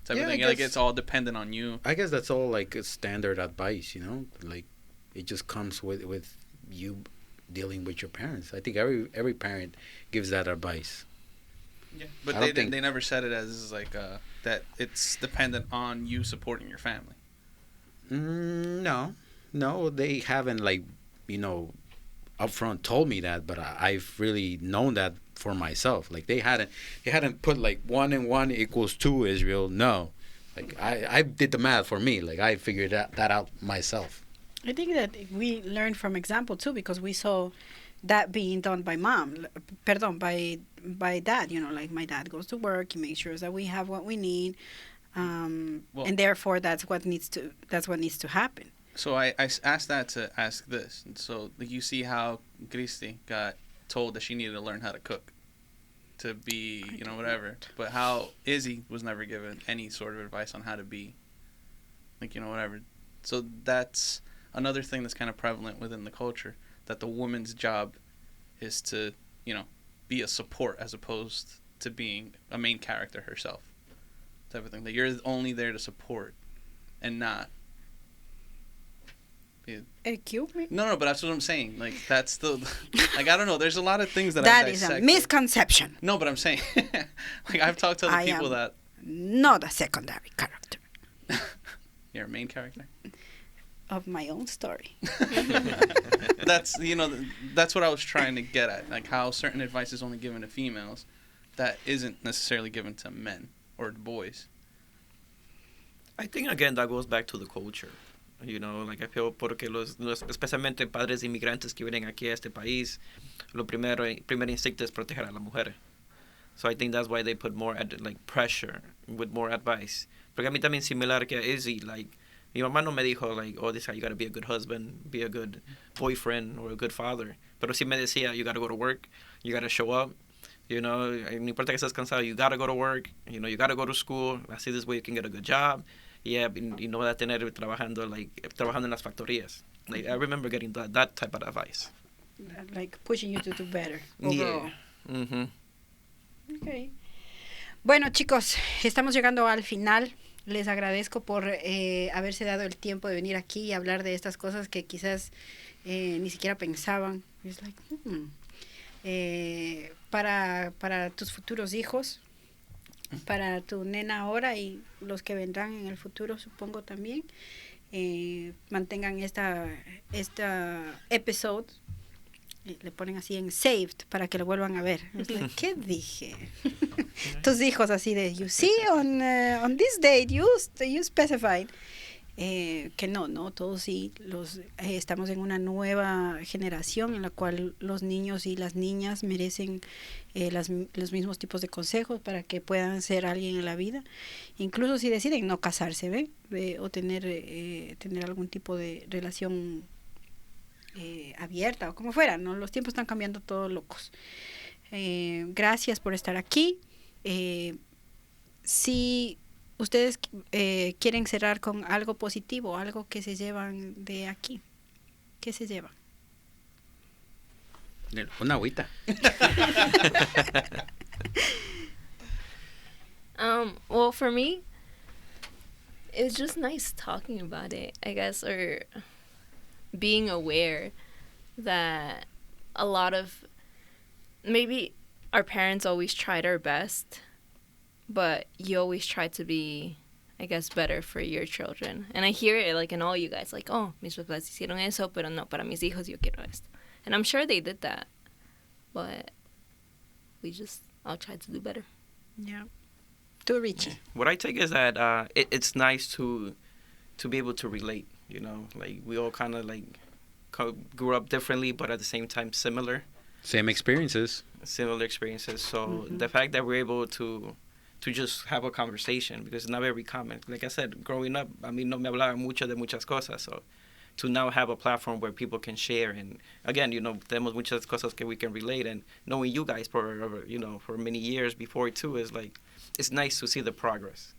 type of thing. Like, it's all dependent on you. I guess that's all like a standard advice, like it just comes with you dealing with your parents. I think every parent gives that advice. Yeah, but they never said it as like that it's dependent on you supporting your family. No, they haven't like upfront told me that, but I've really known that for myself. Like they hadn't put like 1 and 1 equals 2, Israel. No, like I did the math for me. Like I figured that out myself. I think that we learned from example too, because we saw that being done by by dad. Like my dad goes to work, he makes sure that we have what we need, and therefore that's what needs to happen. So I asked that to ask this. And so you see how Cristi got told that she needed to learn how to cook to be, whatever. But how Izzy was never given any sort of advice on how to be, like, whatever. So that's another thing that's kind of prevalent within the culture, that the woman's job is to, be a support as opposed to being a main character herself, type of thing. That you're only there to support and not. Excuse me? No, but that's what I'm saying. Like, that's the... Like, I don't know. There's a lot of things that That is a misconception. No, but I'm saying... like, I've talked to other people that... not a secondary character. You're a main character? Of my own story. That's, that's what I was trying to get at. Like, how certain advice is only given to females that isn't necessarily given to men or boys. I think, again, that goes back to the culture. Like I feel porque especialmente padres inmigrantes que vienen aquí a este país, primer instinto es proteger a la mujer. So I think that's why they put more pressure with more advice. Porque a mí también similar que Izzy, like mi mamá no me dijo like, oh, this is how you gotta be a good husband, be a good boyfriend or a good father. Pero sí me decía, you gotta go to work, you gotta show up. No importa que estés cansado, you gotta go to work. You gotta go to school. Así this way you can get a good job. Yeah, y no va a tener trabajando en las factorías. Like I remember getting that type of advice. Like pushing you to do better overall. Yeah. Mm-hmm. Okay. Bueno, chicos, estamos llegando al final. Les agradezco por haberse dado el tiempo de venir aquí y hablar de estas cosas que quizás ni siquiera pensaban. It's like, para tus futuros hijos, para tu nena ahora y los que vendrán en el futuro, supongo también, mantengan esta episode, le ponen así en saved para que lo vuelvan a ver. Like, ¿qué dije? Tus hijos así de, you see, on this date you specified. Que no, todos sí, estamos en una nueva generación en la cual los niños y las niñas merecen los mismos tipos de consejos para que puedan ser alguien en la vida, incluso si deciden no casarse, o tener algún tipo de relación abierta o como fuera, ¿no? Los tiempos están cambiando todos locos. Gracias por estar aquí. Si ustedes quieren cerrar con algo positivo, algo que se llevan de aquí, ¿qué se llevan? Una agüita. Well, for me, it's just nice talking about it, I guess, or being aware that a lot of, maybe our parents always tried our best, but you always try to be, I guess, better for your children. And I hear it like in all you guys, like, oh, mis papás hicieron eso, pero no, para mis hijos yo quiero esto. And I'm sure they did that, but I'll try to do better. Yeah. To Richie. What I take is that it's nice to be able to relate, you know, like we all kind of like grew up differently, but at the same time similar. Similar experiences. So the fact that we're able to just have a conversation, because it's not very common. Like I said, growing up, I mean, no me hablaba mucho de muchas cosas, so to now have a platform where people can share, and again, you know, tenemos muchas cosas que we can relate, and knowing you guys for, you know, for many years before too, is like, it's nice to see the progress,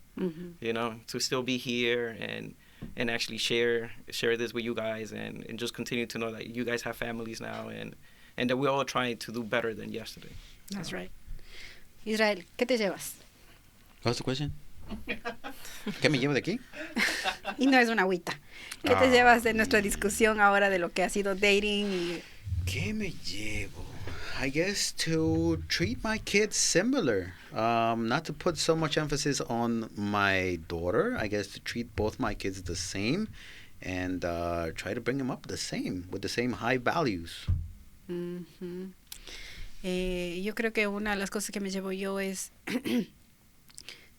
you know, to still be here and actually share this with you guys, and just continue to know that you guys have families now, and that we're all trying to do better than yesterday. That's right. Israel, ¿qué te llevas? What's the question? ¿Qué me llevo de aquí? Y no es una agüita. ¿Qué te llevas de nuestra discusión ahora de lo que ha sido dating? Y... ¿Qué me llevo? I guess to treat my kids similar. Not to put so much emphasis on my daughter. I guess to treat both my kids the same and try to bring them up the same, with the same high values. Yo creo que una de las cosas que me llevo yo es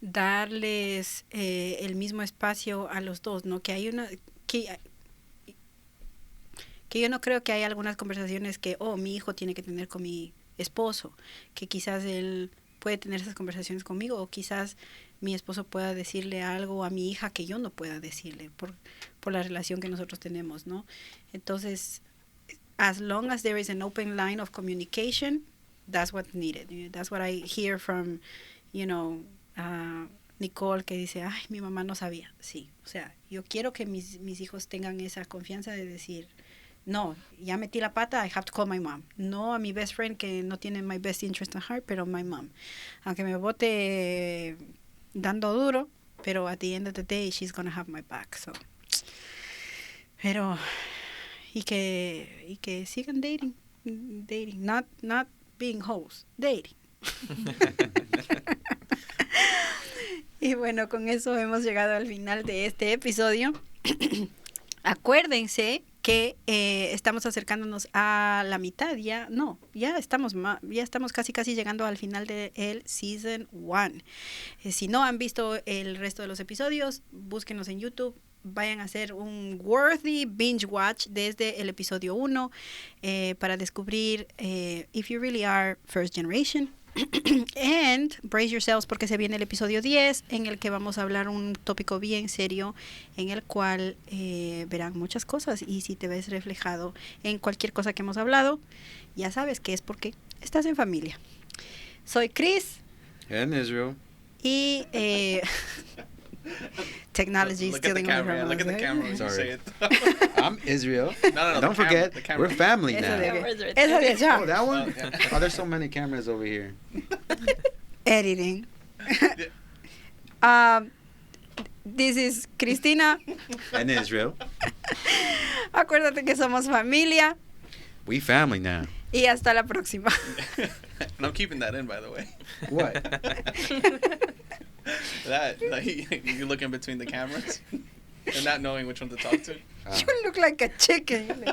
darles el mismo espacio a los dos, ¿no? Que hay una que yo no creo que hay algunas conversaciones que mi hijo tiene que tener con mi esposo, que quizás él puede tener esas conversaciones conmigo, o quizás mi esposo pueda decirle algo a mi hija que yo no pueda decirle por la relación que nosotros tenemos, ¿no? Entonces, as long as there is an open line of communication, that's what's needed. That's what I hear from, you know, Nicole, que dice, ay, mi mamá no sabía. Sí, o sea, yo quiero que mis hijos tengan esa confianza de decir, no, ya metí la pata, I have to call my mom. No a mi best friend que no tiene my best interest at heart, pero my mom. Aunque me bote dando duro, pero at the end of the day, she's gonna have my back. So, pero, y que sigan dating, not being hoes, dating. Y bueno, con eso hemos llegado al final de este episodio. Acuérdense que estamos acercándonos a la mitad, ya estamos casi llegando al final del Season 1. Si no han visto el resto de los episodios, búsquenos en YouTube, vayan a hacer un worthy binge watch desde el episodio 1 para descubrir if you really are first generation. And brace yourselves porque se viene el episodio 10 en el que vamos a hablar un tópico bien serio en el cual verán muchas cosas, y si te ves reflejado en cualquier cosa que hemos hablado, ya sabes que es porque estás en familia. Soy Criss And Israel. Y technology is stealing my camera. Look at the camera when you Sorry. say it. I'm Israel. No, Don't forget, we're family Eso now. de allá. Oh, that one? Oh, there's so many cameras over here. Editing. This is Cristina. And Israel. Acuérdate que somos familia. We family now. Y hasta la próxima. And I'm keeping that in, by the way. What? That, like, you looking between the cameras and not knowing which one to talk to. You look like a chicken.